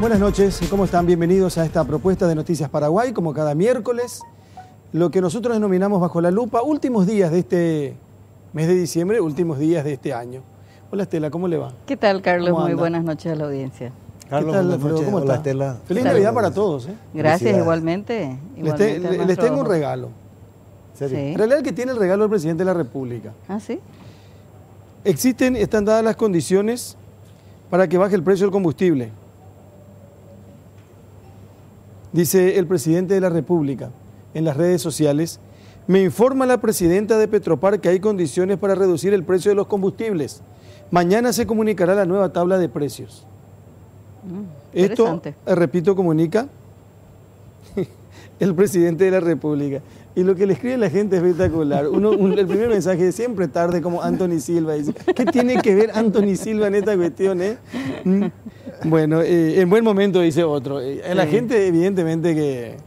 Buenas noches, ¿cómo están? Bienvenidos a esta propuesta de Noticias Paraguay, como cada miércoles. Lo que nosotros denominamos Bajo la Lupa, últimos días de este mes de diciembre, últimos días de este año. Hola Estela, ¿cómo le va? ¿Qué tal, Carlos? Muy buenas noches a la audiencia. Carlos, ¿qué tal, Alfredo? ¿Cómo está? Estela. Feliz Navidad para todos. Gracias, igualmente. Les tengo un regalo. ¿Serio? Sí. En realidad el que tiene el regalo del presidente de la República. ¿Ah, sí? Están dadas las condiciones para que baje el precio del combustible. Dice el presidente de la República en las redes sociales: me informa la presidenta de Petropar que hay condiciones para reducir el precio de los combustibles. Mañana se comunicará la nueva tabla de precios. Esto, repito, comunica el presidente de la República. Y lo que le escribe la gente es espectacular. El primer mensaje es siempre tarde, como Anthony Silva. Dice, ¿qué tiene que ver Anthony Silva en esta cuestión? Bueno, en buen momento dice otro. La gente, evidentemente, que...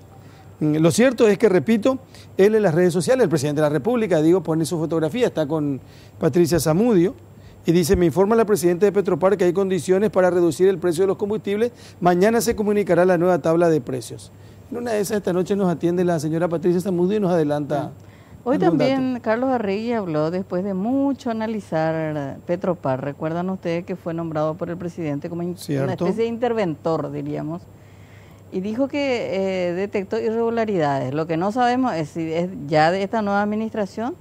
Lo cierto es que, repito, él en las redes sociales, el presidente de la República, pone su fotografía, está con Patricia Zamudio, y dice, me informa la presidenta de Petropar que hay condiciones para reducir el precio de los combustibles. Mañana se comunicará la nueva tabla de precios. En una de esas, esta noche nos atiende la señora Patricia Zamudio y nos adelanta. Hoy también dato. Carlos Arregui habló después de mucho analizar Petropar. Recuerdan ustedes que fue nombrado por el presidente como una especie de interventor, diríamos. Y dijo que detectó irregularidades. Lo que no sabemos es si es ya de esta nueva administración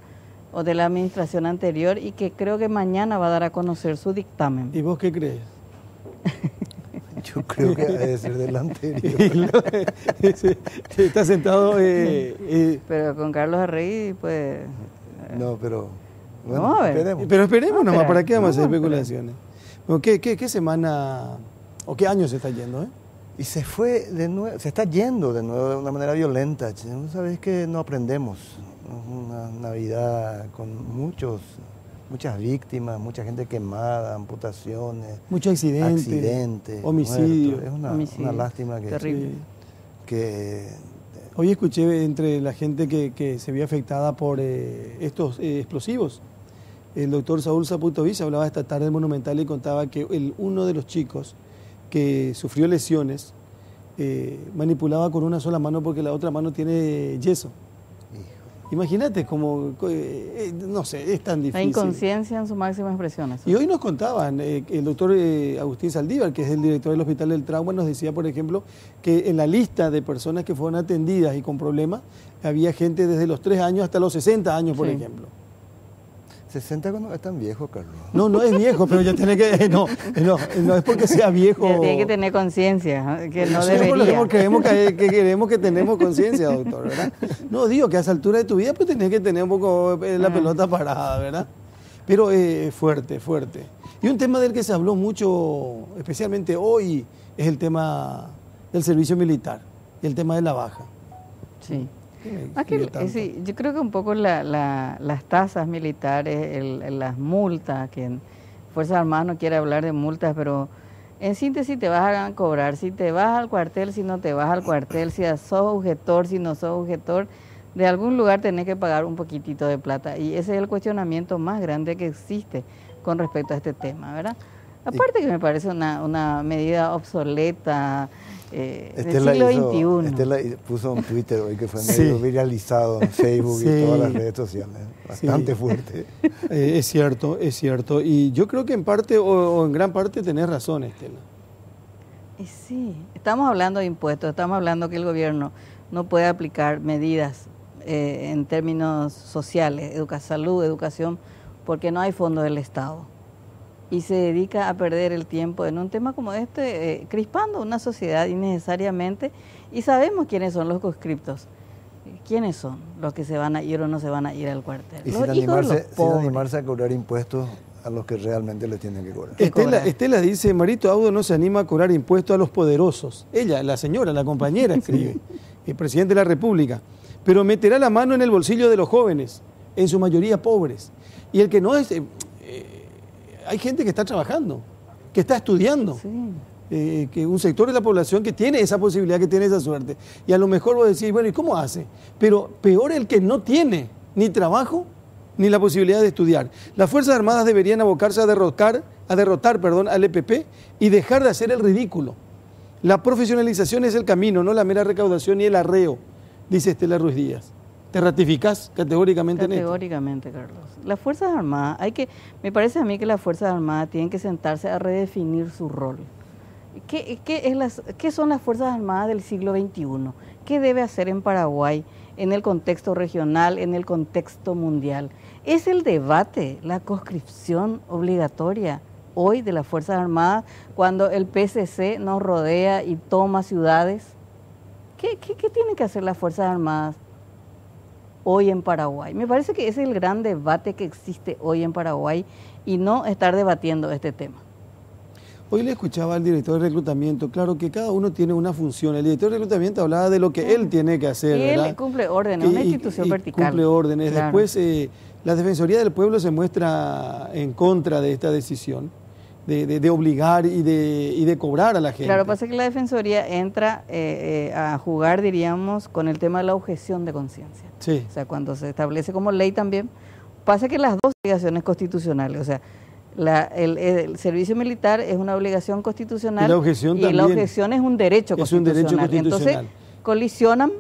o de la administración anterior, y que creo que mañana va a dar a conocer su dictamen. ¿Y vos qué crees? Yo creo que debe ser del anterior. Está sentado... pero con Carlos Arregui, pues... No, pero... Bueno, esperemos. Pero esperemos nomás, ¿para qué vamos a hacer especulaciones? ¿Qué semana o qué año se está yendo, Y se fue de nuevo, se está yendo de nuevo de una manera violenta. Sabes que no aprendemos. Una Navidad con muchas víctimas, mucha gente quemada, amputaciones, muchos accidentes, homicidios. Es una lástima que... Terrible. Hoy escuché entre la gente que se vio afectada por estos explosivos. El doctor Saúl Zaputovich hablaba esta tarde en Monumental y contaba que uno de los chicos que sufrió lesiones manipulaba con una sola mano porque la otra mano tiene yeso. Imagínate como, no sé, es tan difícil. La inconsciencia en su máxima expresión. Eso. Y hoy nos contaban, el doctor Agustín Saldívar, que es el director del Hospital del Trauma, nos decía, por ejemplo, que en la lista de personas que fueron atendidas y con problemas, había gente desde los 3 años hasta los 60 años, por ejemplo. 60 cuando es tan viejo, Carlos. No, no es viejo, pero ya tiene que... No es porque sea viejo. Tiene que tener conciencia, que no debería. Queremos que tenemos conciencia, doctor, ¿verdad? No, digo que a esa altura de tu vida pues tenés que tener un poco la pelota parada, ¿verdad? Pero fuerte. Y un tema del que se habló mucho, especialmente hoy, es el tema del servicio militar, y el tema de la baja. Sí. Sí, yo creo que un poco las tasas militares, las multas, que en Fuerzas Armadas no quiere hablar de multas, pero en síntesis te vas a cobrar, si te vas al cuartel, si no te vas al cuartel, si sos objetor, si no sos objetor, de algún lugar tenés que pagar un poquitito de plata, y ese es el cuestionamiento más grande que existe con respecto a este tema, ¿verdad? Aparte que me parece una medida obsoleta, del siglo XXI. Estela puso un Twitter hoy que fue medio viralizado en Facebook y todas las redes sociales. Bastante fuerte. Es cierto. Y yo creo que en parte o en gran parte tenés razón, Estela. Sí, estamos hablando de impuestos, estamos hablando que el gobierno no puede aplicar medidas en términos sociales, salud, educación, porque no hay fondos del Estado. Y se dedica a perder el tiempo en un tema como este, crispando una sociedad innecesariamente, y sabemos quiénes son los conscriptos, quiénes son los que se van a ir o no se van a ir al cuartel. Y sin animarse a cobrar impuestos a los que realmente les tienen que cobrar. Estela dice, Marito Audo no se anima a cobrar impuestos a los poderosos. Ella, la señora, la compañera, escribe, el presidente de la República, pero meterá la mano en el bolsillo de los jóvenes, en su mayoría pobres. Y el que no es... hay gente que está trabajando, que está estudiando, que un sector de la población que tiene esa posibilidad, que tiene esa suerte. Y a lo mejor vos decís, bueno, ¿y cómo hace? Pero peor el que no tiene ni trabajo ni la posibilidad de estudiar. Las Fuerzas Armadas deberían abocarse a derrotar al EPP y dejar de hacer el ridículo. La profesionalización es el camino, no la mera recaudación ni el arreo, dice Estela Ruiz Díaz. ¿Te ratificás categóricamente en esto? Categóricamente, Carlos. Las Fuerzas Armadas, me parece a mí que las Fuerzas Armadas tienen que sentarse a redefinir su rol. ¿Qué son las Fuerzas Armadas del siglo XXI? ¿Qué debe hacer en Paraguay, en el contexto regional, en el contexto mundial? ¿Es el debate, la conscripción obligatoria hoy de las Fuerzas Armadas cuando el PCC nos rodea y toma ciudades? ¿Qué tienen que hacer las Fuerzas Armadas hoy en Paraguay? Me parece que ese es el gran debate que existe hoy en Paraguay y no estar debatiendo este tema. Hoy le escuchaba al director de reclutamiento, claro que cada uno tiene una función. El director de reclutamiento hablaba de lo que él tiene que hacer, y ¿verdad? Él cumple órdenes, una institución vertical. Cumple órdenes. Claro. Después, la Defensoría del Pueblo se muestra en contra de esta decisión de obligar y de cobrar a la gente. Claro, pasa que la Defensoría entra a jugar, diríamos, con el tema de la objeción de conciencia. Sí. O sea, cuando se establece como ley también, pasa que las dos obligaciones constitucionales, o sea, el servicio militar es una obligación constitucional y la objeción es un derecho constitucional. Es un derecho constitucional. Entonces, colisionan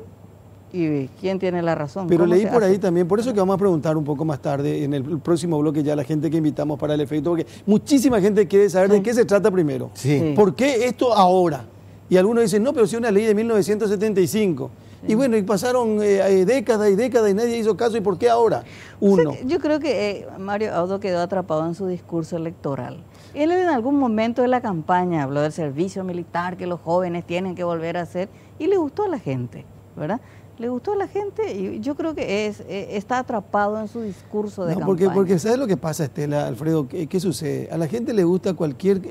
y ¿quién tiene la razón? Pero leí por ahí también, por eso que vamos a preguntar un poco más tarde, en el próximo bloque ya, la gente que invitamos para el efecto, porque muchísima gente quiere saber de qué se trata primero. Sí. ¿Por qué esto ahora? Y algunos dicen, no, pero si es una ley de 1975. Sí. Y bueno, y pasaron décadas y décadas y nadie hizo caso, ¿y por qué ahora? Uno. Sí, yo creo que Mario Audo quedó atrapado en su discurso electoral. Él en algún momento de la campaña habló del servicio militar que los jóvenes tienen que volver a hacer y le gustó a la gente, ¿verdad? Le gustó a la gente y yo creo que está atrapado en su discurso de campaña. Porque ¿sabes lo que pasa, Estela, Alfredo? ¿Qué sucede? A la gente le gusta cualquier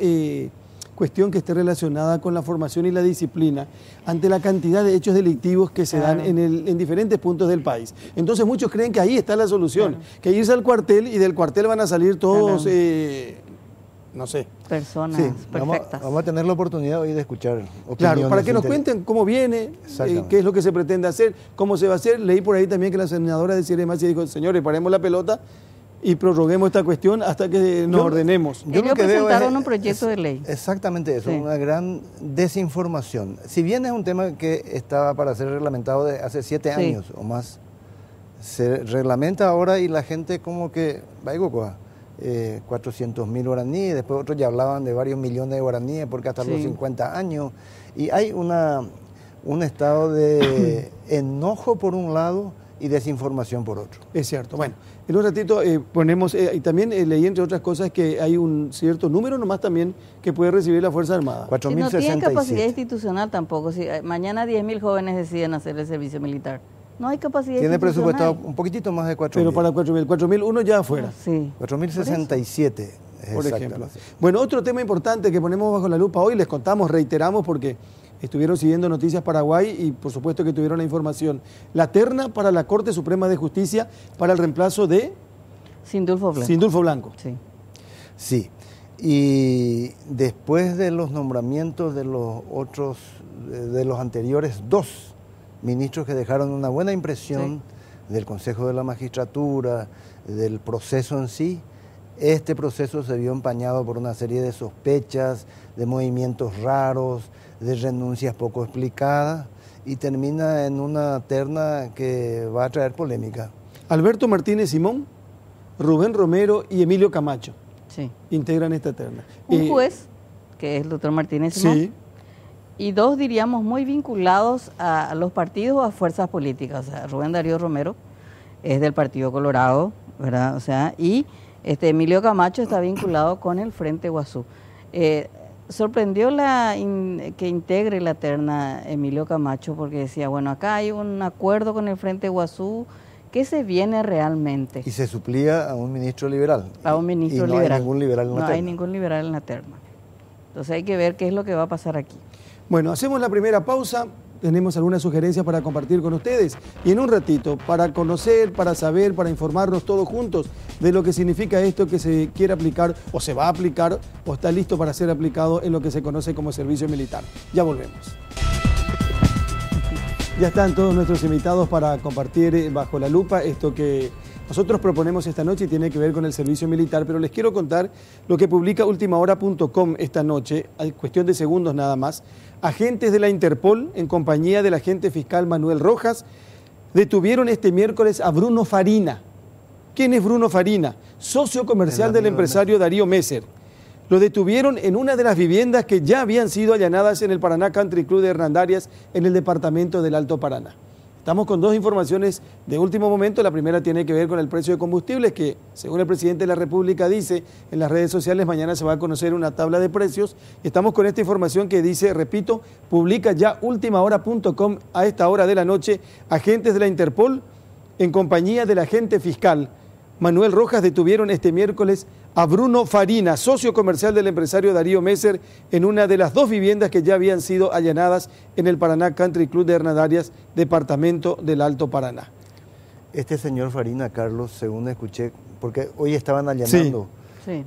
cuestión que esté relacionada con la formación y la disciplina ante la cantidad de hechos delictivos que se dan en diferentes puntos del país. Entonces muchos creen que ahí está la solución, que irse al cuartel y del cuartel van a salir todos... no sé. Personas perfectas. Vamos a tener la oportunidad hoy de escuchar opiniones. Claro, para que nos cuenten cómo viene, qué es lo que se pretende hacer, cómo se va a hacer. Leí por ahí también que la senadora de Ciremacia dijo, señores, paremos la pelota y prorroguemos esta cuestión hasta que nos ordenemos. Ellos presentaron un proyecto de ley. Exactamente eso, una gran desinformación. Si bien es un tema que estaba para ser reglamentado de hace 7 años o más, se reglamenta ahora y la gente como que, 400.000 guaraníes, después otros ya hablaban de varios millones de guaraníes porque hasta los 50 años. Y hay un estado de enojo por un lado y desinformación por otro. Es cierto. Bueno, en un ratito ponemos, y también leí entre otras cosas que hay un cierto número nomás también que puede recibir la Fuerza Armada. 4.067. No tienen capacidad institucional tampoco. Si mañana 10.000 jóvenes deciden hacer el servicio militar. No hay capacidad Tiene institucional. presupuestado un poquitito más de 4.000. Pero para 4.000. 4.001 ya afuera. Sí. 4.067. Por ejemplo. Bueno, otro tema importante que ponemos bajo la lupa hoy, les contamos, reiteramos, porque estuvieron siguiendo Noticias Paraguay y por supuesto que tuvieron la información. La terna para la Corte Suprema de Justicia para el reemplazo de... Sindulfo Blanco. Sindulfo Blanco. Sí. Sí. Y después de los nombramientos de los otros, de los anteriores 2 ministros que dejaron una buena impresión del Consejo de la Magistratura, del proceso en sí, este proceso se vio empañado por una serie de sospechas, de movimientos raros, de renuncias poco explicadas y termina en una terna que va a traer polémica. Alberto Martínez Simón, Rubén Romero y Emilio Camacho integran esta terna. Un juez, que es el doctor Martínez Simón. Sí. Y 2, diríamos, muy vinculados a los partidos o a fuerzas políticas. O sea, Rubén Darío Romero es del Partido Colorado, ¿verdad? O sea, y Emilio Camacho está vinculado con el Frente Guazú. Sorprendió que integre la terna Emilio Camacho porque decía, bueno, acá hay un acuerdo con el Frente Guazú, ¿qué se viene realmente? Y se suplía a un ministro liberal. A un ministro liberal. No hay ningún liberal en la terna. No hay ningún liberal en la terna. Entonces hay que ver qué es lo que va a pasar aquí. Bueno, hacemos la primera pausa, tenemos algunas sugerencias para compartir con ustedes y en un ratito, para conocer, para saber, para informarnos todos juntos de lo que significa esto que se quiere aplicar o se va a aplicar o está listo para ser aplicado en lo que se conoce como servicio militar. Ya volvemos. Ya están todos nuestros invitados para compartir bajo la lupa esto que nosotros proponemos esta noche y tiene que ver con el servicio militar, pero les quiero contar lo que publica ultimahora.com esta noche, hay cuestión de segundos nada más. Agentes de la Interpol, en compañía del agente fiscal Manuel Rojas, detuvieron este miércoles a Bruno Farina. ¿Quién es Bruno Farina? Socio comercial del empresario Darío Messer. Lo detuvieron en una de las viviendas que ya habían sido allanadas en el Paraná Country Club de Hernandarias, en el departamento del Alto Paraná. Estamos con dos informaciones de último momento. La primera tiene que ver con el precio de combustibles, que según el presidente de la República dice en las redes sociales, mañana se va a conocer una tabla de precios. Estamos con esta información que dice, repito, publica ya ultimahora.com a esta hora de la noche, agentes de la Interpol, en compañía del agente fiscal Manuel Rojas, detuvieron este miércoles a Bruno Farina, socio comercial del empresario Darío Messer, en una de las dos viviendas que ya habían sido allanadas en el Paraná Country Club de Hernandarias, departamento del Alto Paraná. Este señor Farina, Carlos, según escuché, porque hoy estaban allanando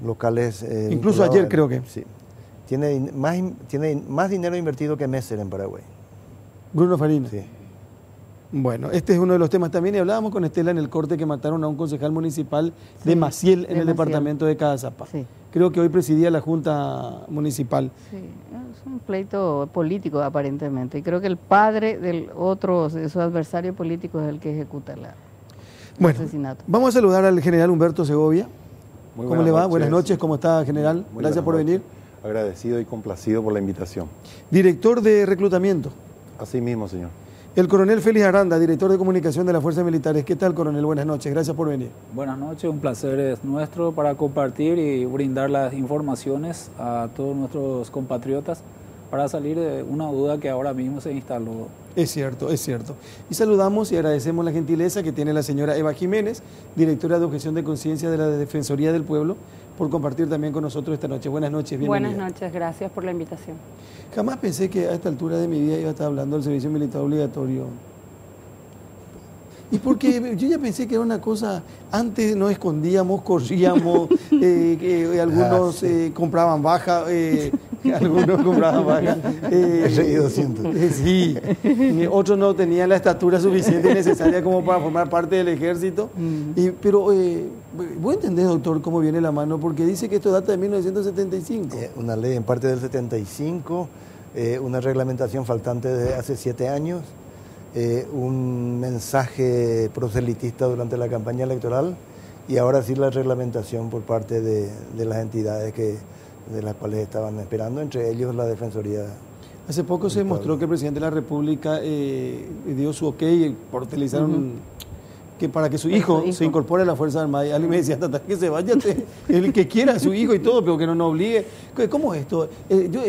locales. Incluso ayer creo que. Sí. Tiene más dinero invertido que Messer en Paraguay. Bruno Farina. Sí. Bueno, este es uno de los temas también, y hablábamos con Estela en el corte que mataron a un concejal municipal de Maciel en el departamento de Cazapá. Sí. Creo que hoy presidía la Junta Municipal. Sí, es un pleito político aparentemente, y creo que el padre del otro, de su adversario político, es el que ejecuta el asesinato. Vamos a saludar al general Humberto Segovia. ¿Cómo le va? Noches. Buenas noches, ¿cómo está, general? Gracias por venir. Agradecido y complacido por la invitación. Director de reclutamiento. Así mismo, señor. El coronel Félix Aranda, director de comunicación de las Fuerzas Militares. ¿Qué tal, coronel? Buenas noches, gracias por venir. Buenas noches, un placer es nuestro para compartir y brindar las informaciones a todos nuestros compatriotas para salir de una duda que ahora mismo se instaló. Es cierto, es cierto. Y saludamos y agradecemos la gentileza que tiene la señora Eva Jiménez, directora de objeción de conciencia de la Defensoría del Pueblo, por compartir también con nosotros esta noche. Buenas noches, bienvenida. Buenas noches, gracias por la invitación. Jamás pensé que a esta altura de mi vida iba a estar hablando del servicio militar obligatorio. Y porque yo ya pensé que era una cosa, antes nos escondíamos, corríamos, que algunos compraban baja, algunos compraban baja. Sí, otros no tenían la estatura suficiente y necesaria como para formar parte del ejército. Pero voy a entender, doctor, cómo viene la mano, porque dice que esto data de 1975. Una ley en parte del 75, una reglamentación faltante de hace 7 años. Un mensaje proselitista durante la campaña electoral y ahora sí la reglamentación por parte de las entidades de las cuales estaban esperando, entre ellos la Defensoría. Hace poco se demostró que el presidente de la República dio su ok por utilizar que para que su hijo se incorpore a la Fuerza Armada. Y alguien me decía, Tata, que se vaya el que quiera a su hijo y todo, pero que no nos obligue. ¿Cómo es esto? Yo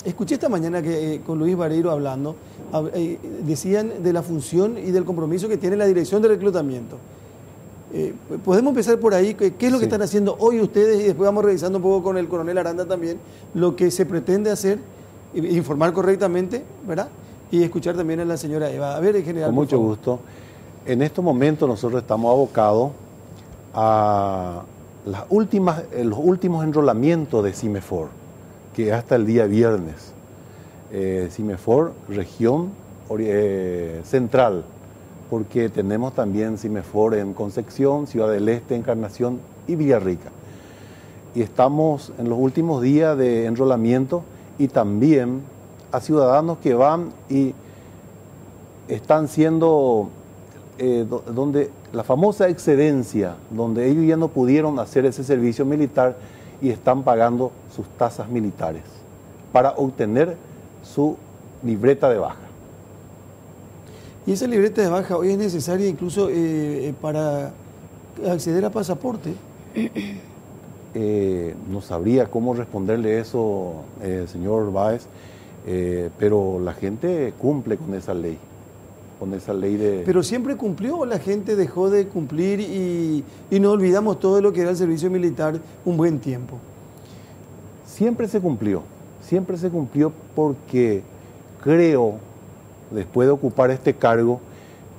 escuché esta mañana que con Luis Vareiro hablando, decían de la función y del compromiso que tiene la dirección de reclutamiento. Podemos empezar por ahí. ¿Qué es lo que están haciendo hoy ustedes? Y después vamos revisando un poco con el coronel Aranda también lo que se pretende hacer, informar correctamente, ¿verdad? Y escuchar también a la señora Eva. A ver, en general. Con mucho gusto. En estos momentos nosotros estamos abocados a los últimos enrolamientos de CIMEFOR, que hasta el día viernes. CIMEFOR, región central, porque tenemos también CIMEFOR en Concepción, Ciudad del Este, Encarnación y Villarrica. Y estamos en los últimos días de enrolamiento y también a ciudadanos que van y están siendo, donde la famosa excedencia, donde ellos ya no pudieron hacer ese servicio militar y están pagando sus tasas militares para obtener su libreta de baja. Y esa libreta de baja hoy es necesaria incluso para acceder a pasaporte. No sabría cómo responderle eso, señor Báez, pero la gente cumple con esa ley. Pero siempre cumplió, o la gente dejó de cumplir y no olvidamos todo lo que era el servicio militar un buen tiempo. Siempre se cumplió porque creo, después de ocupar este cargo,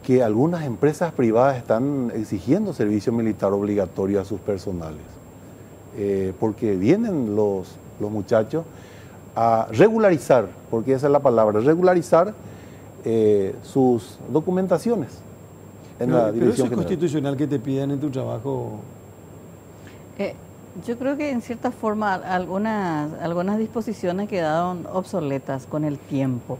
que algunas empresas privadas están exigiendo servicio militar obligatorio a sus personales, porque vienen los muchachos a regularizar, porque esa es la palabra, regularizar sus documentaciones. en la Pero dirección eso es general. constitucional que te pidan en tu trabajo. Yo creo que en cierta forma algunas disposiciones quedaron obsoletas con el tiempo.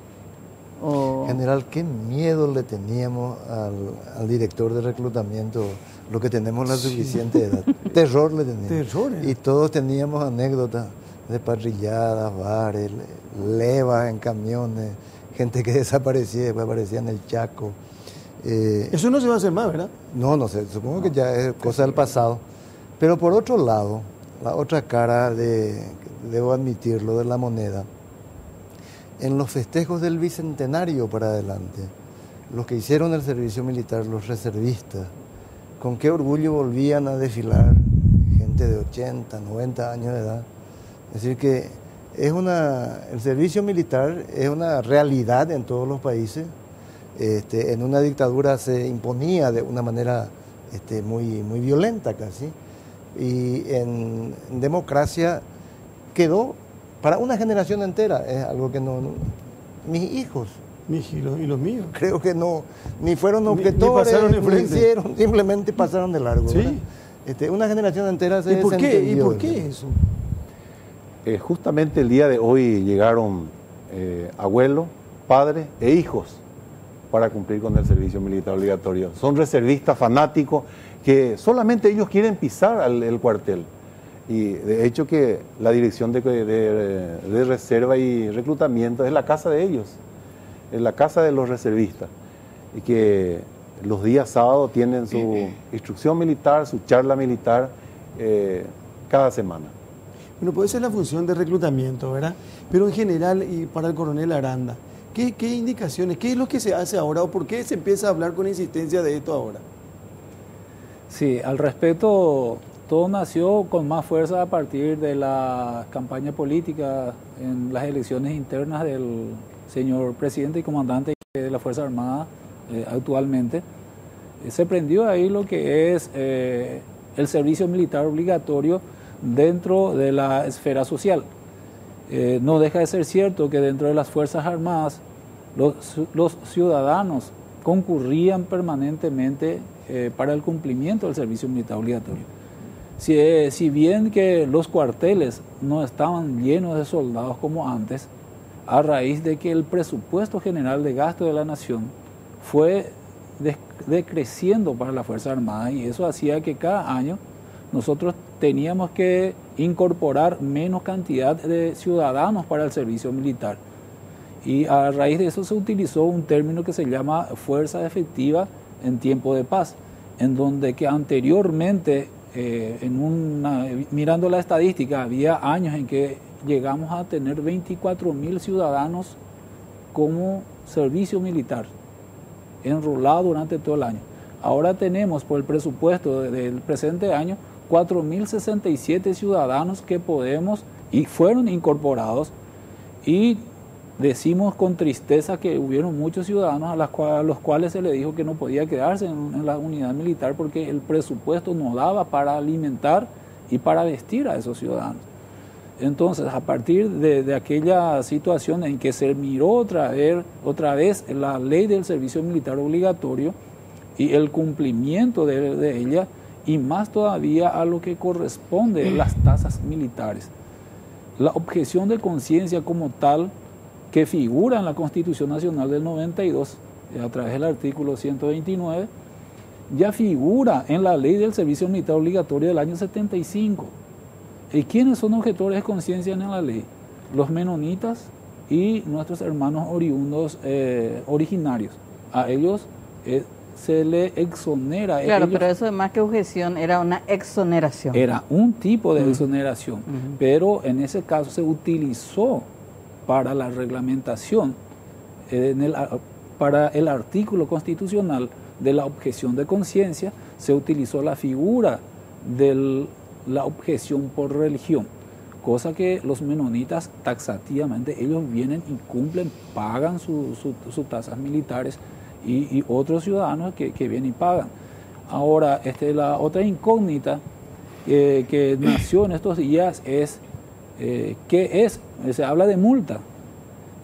General, qué miedo le teníamos al director de reclutamiento, lo que tenemos la suficiente edad. Terror le teníamos. Terror, Y todos teníamos anécdotas de parrilladas, bares, levas en camiones, gente que desaparecía, después aparecía en el Chaco. Eso no se va a hacer más, ¿verdad? No sé, supongo que ya es cosa del pasado. Pero por otro lado, la otra cara debo admitirlo, de la moneda, en los festejos del Bicentenario para adelante, los que hicieron el servicio militar, los reservistas, con qué orgullo volvían a desfilar gente de 80, 90 años de edad. Es decir que el servicio militar es una realidad en todos los países. En una dictadura se imponía de una manera muy violenta casi, y en democracia quedó para una generación entera. Es algo que mis hijos, Y los míos. creo que ni fueron Ni objetores, pasaron ni enfrente. hicieron, simplemente pasaron de largo. Sí. Una generación entera se ¿Y por qué? ¿Y desentendió, por qué ¿verdad? eso? Justamente el día de hoy llegaron abuelos, padres e hijos para cumplir con el servicio militar obligatorio. Son reservistas fanáticos que solamente ellos quieren pisar el cuartel. Y de hecho que la dirección de reserva y reclutamiento es la casa de ellos, es la casa de los reservistas. Y que los días sábados tienen su instrucción militar, su charla militar cada semana. Bueno, puede ser la función de reclutamiento, ¿verdad? Pero en general, y para el coronel Aranda, ¿qué indicaciones, qué es lo que se hace ahora o por qué se empieza a hablar con insistencia de esto ahora? Sí, al respecto, todo nació con más fuerza a partir de la campaña política en las elecciones internas del señor presidente y comandante de la Fuerza Armada actualmente. Se prendió ahí lo que es el servicio militar obligatorio dentro de la esfera social. No deja de ser cierto que dentro de las Fuerzas Armadas los ciudadanos concurrían permanentemente para el cumplimiento del servicio militar obligatorio. Si bien que los cuarteles no estaban llenos de soldados como antes, a raíz de que el presupuesto general de gasto de la nación fue decreciendo para la Fuerza Armada, y eso hacía que cada año nosotros teníamos que incorporar menos cantidad de ciudadanos para el servicio militar. Y a raíz de eso se utilizó un término que se llama fuerza efectiva en tiempo de paz, en donde que anteriormente, mirando la estadística, había años en que llegamos a tener 24.000 ciudadanos como servicio militar, enrolado durante todo el año. Ahora tenemos, por el presupuesto del presente año, 4.067 ciudadanos que podemos y fueron incorporados, y decimos con tristeza que hubieron muchos ciudadanos a los cuales se les dijo que no podía quedarse en la unidad militar porque el presupuesto no daba para alimentar y para vestir a esos ciudadanos. Entonces, a partir de aquella situación en que se miró otra vez la ley del servicio militar obligatorio y el cumplimiento de ella, y más todavía a lo que corresponde las tasas militares. La objeción de conciencia como tal, que figura en la Constitución Nacional del 92, a través del artículo 129, ya figura en la ley del servicio militar obligatorio del año 75. ¿Y quiénes son objetores de conciencia en la ley? Los menonitas y nuestros hermanos oriundos originarios. A ellos se le exonera. Claro, pero eso más que objeción era una exoneración. Era un tipo de exoneración, pero en ese caso se utilizó para la reglamentación, para el artículo constitucional de la objeción de conciencia, se utilizó la figura de la objeción por religión, cosa que los menonitas taxativamente, ellos vienen y cumplen, pagan sus tasas militares, y otros ciudadanos que vienen y pagan. Ahora, la otra incógnita que nació en estos días es, ¿qué es? Se habla de multa.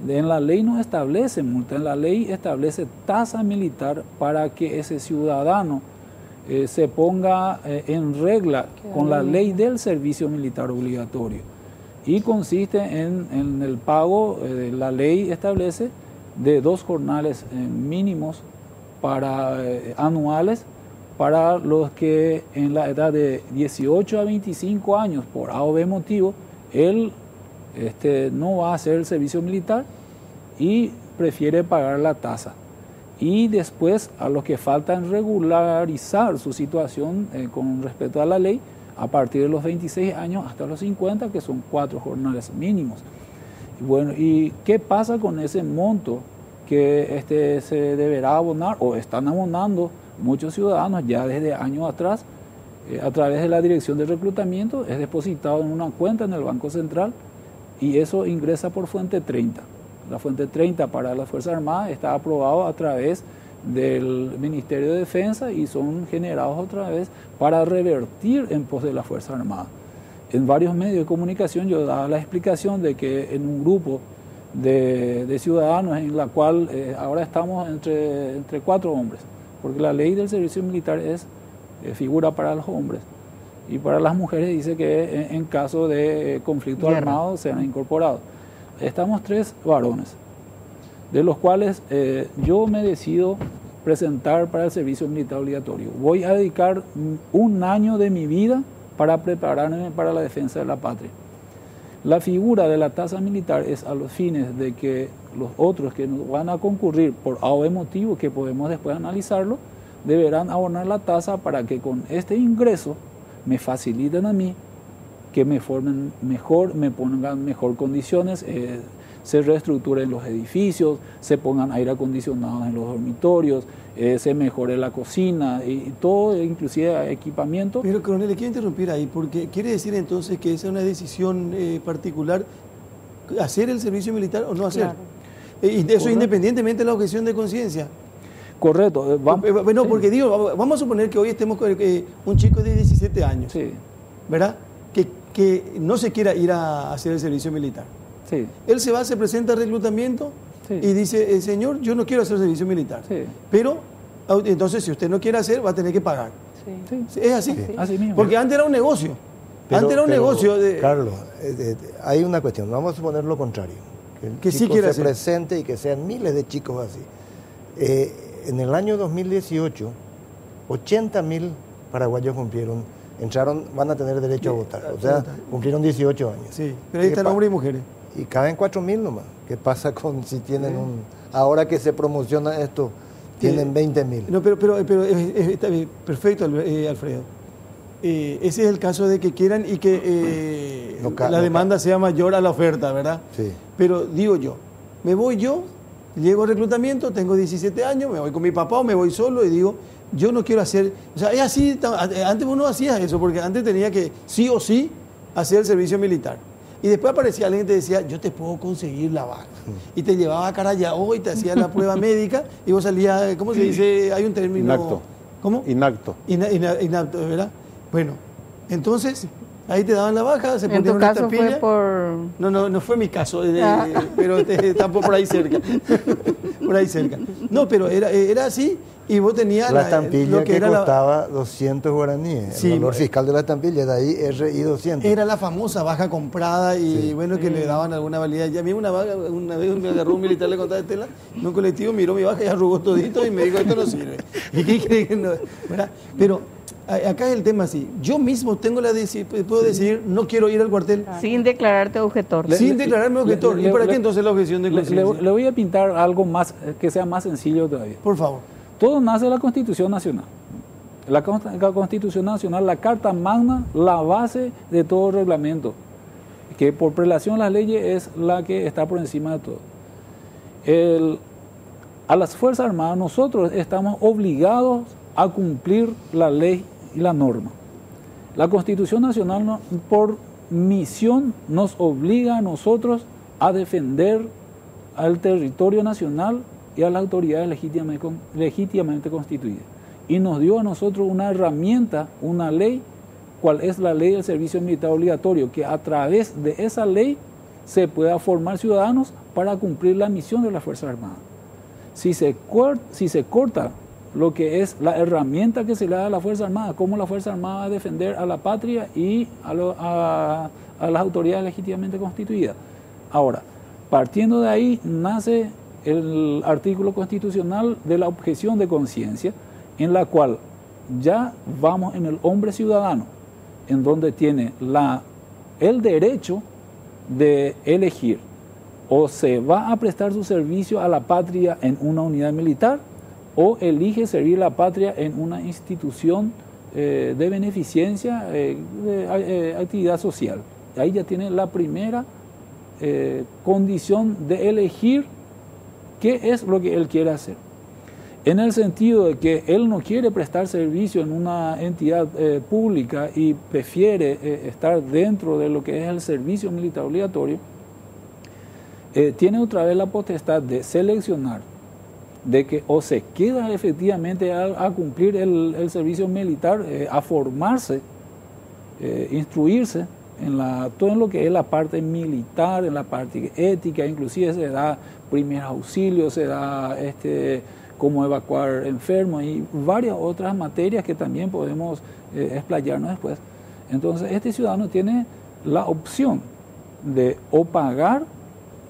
En la ley no establece multa, en la ley establece tasa militar para que ese ciudadano se ponga en regla con la ley del servicio militar obligatorio. Y consiste en el pago, la ley establece, de 2 jornales mínimos anuales para los que en la edad de 18 a 25 años, por A o B motivo, él no va a hacer el servicio militar y prefiere pagar la tasa. Y después, a los que faltan regularizar su situación con respecto a la ley, a partir de los 26 años hasta los 50, que son 4 jornales mínimos. Y bueno, ¿y qué pasa con ese monto que se deberá abonar o están abonando muchos ciudadanos ya desde años atrás? A través de la Dirección de Reclutamiento es depositado en una cuenta en el Banco Central y eso ingresa por fuente 30. La fuente 30 para las Fuerzas Armadas está aprobado a través del Ministerio de Defensa y son generados otra vez para revertir en pos de la Fuerza Armada. En varios medios de comunicación yo daba la explicación de que en un grupo de ciudadanos en la cual ahora estamos entre 4 hombres, porque la ley del servicio militar figura para los hombres y para las mujeres dice que en caso de conflicto armado sean incorporados. Estamos 3 varones, de los cuales yo me decido presentar para el servicio militar obligatorio. Voy a dedicar 1 año de mi vida para prepararme para la defensa de la patria. La figura de la tasa militar es a los fines de que los otros que nos van a concurrir por A o B motivo, que podemos después analizarlo, deberán abonar la tasa para que con este ingreso me faciliten a mí, que me formen mejor, me pongan mejor condiciones, se reestructuren los edificios, se pongan aire acondicionados en los dormitorios, se mejore la cocina y todo, inclusive equipamiento. Pero, coronel, le quiero interrumpir ahí, porque quiere decir entonces que esa es una decisión particular, hacer el servicio militar o no hacer. Claro. Y de eso independientemente de la objeción de conciencia. Correcto. Bueno, sí. Porque digo, vamos a suponer que hoy estemos con un chico de 17 años, sí, ¿verdad? Que no se quiera ir a hacer el servicio militar. Sí. Él se presenta al reclutamiento, sí, y dice, señor, yo no quiero hacer servicio militar. Sí. Pero, entonces, si usted no quiere hacer, va a tener que pagar. Sí. Sí. Es así. Sí. Así mismo. Porque antes era un negocio. Negocio. Carlos, hay una cuestión. Vamos a suponer lo contrario. Que el chico se presente y que sean miles de chicos así. En el año 2018, 80.000 paraguayos van a tener derecho a votar. O sea, cumplieron 18 años. Sí, pero ahí están hombres y mujeres. Y caben 4.000 nomás. ¿Qué pasa si tienen ahora que se promociona esto, tienen 20.000? No, pero está bien, perfecto, Alfredo. Ese es el caso de que quieran y que la demanda sea mayor a la oferta, ¿verdad? Sí. Pero digo yo, me voy yo, llego al reclutamiento, tengo 17 años, me voy con mi papá o me voy solo y digo, yo no quiero hacer, o sea, es así, antes uno hacía eso, porque antes tenía que sí o sí hacer el servicio militar. Y después aparecía alguien y te decía, yo te puedo conseguir la vaca. Y te llevaba a Carayao y te hacía la prueba médica y vos salías, ¿cómo se dice? Hay un término. Inacto. ¿Cómo? Inacto. Inacto, ¿verdad? Bueno, entonces, ahí te daban la baja, se ponían una estampilla. ¿En tu caso fue por...? No fue mi caso, pero tampoco por ahí cerca. Por ahí cerca. No, pero era así. Y vos tenías la estampilla que costaba 200 guaraníes. Sí, el valor fiscal de la estampilla, de ahí RI 200. Era la famosa baja comprada y bueno, que le daban alguna validad. Ya a mí una vez me agarró un militar, le contaba de tela, en un colectivo miró mi baja y arrugó todito y me dijo, esto no sirve. ¿Y qué cree que no? ¿Verdad? Pero acá es el tema así. Yo mismo puedo decidir, no quiero ir al cuartel. Sin declararte objetor. Sin declararme objetor. ¿Y para qué entonces la objeción de conciencia? Le voy a pintar algo más que sea más sencillo todavía. Por favor. Todo nace de la Constitución Nacional. La Constitución Nacional, la Carta Magna, la base de todo reglamento, que por prelación a las leyes es la que está por encima de todo. A las Fuerzas Armadas nosotros estamos obligados a cumplir la ley y la norma. La Constitución Nacional por misión nos obliga a nosotros a defender al territorio nacional y a las autoridades legítimamente constituidas. Y nos dio a nosotros una herramienta, una ley, cual es la ley del servicio militar obligatorio, que a través de esa ley se pueda formar ciudadanos para cumplir la misión de la Fuerza Armada. Si se corta lo que es la herramienta que se le da a la Fuerza Armada, cómo la Fuerza Armada va a defender a la patria y a las autoridades legítimamente constituidas. Ahora, partiendo de ahí nace el artículo constitucional de la objeción de conciencia, en la cual ya vamos en el hombre ciudadano, en donde tiene el derecho de elegir o se va a prestar su servicio a la patria en una unidad militar o elige servir a la patria en una institución de beneficencia, de actividad social. Ahí ya tiene la primera condición de elegir qué es lo que él quiere hacer. En el sentido de que él no quiere prestar servicio en una entidad pública y prefiere estar dentro de lo que es el servicio militar obligatorio, tiene otra vez la potestad de seleccionar, de que o se queda efectivamente a cumplir el servicio militar, a formarse, instruirse todo en lo que es la parte militar, en la parte ética, inclusive se da primeros auxilios, se da cómo evacuar enfermos y varias otras materias que también podemos explayarnos después. Entonces este ciudadano tiene la opción de o pagar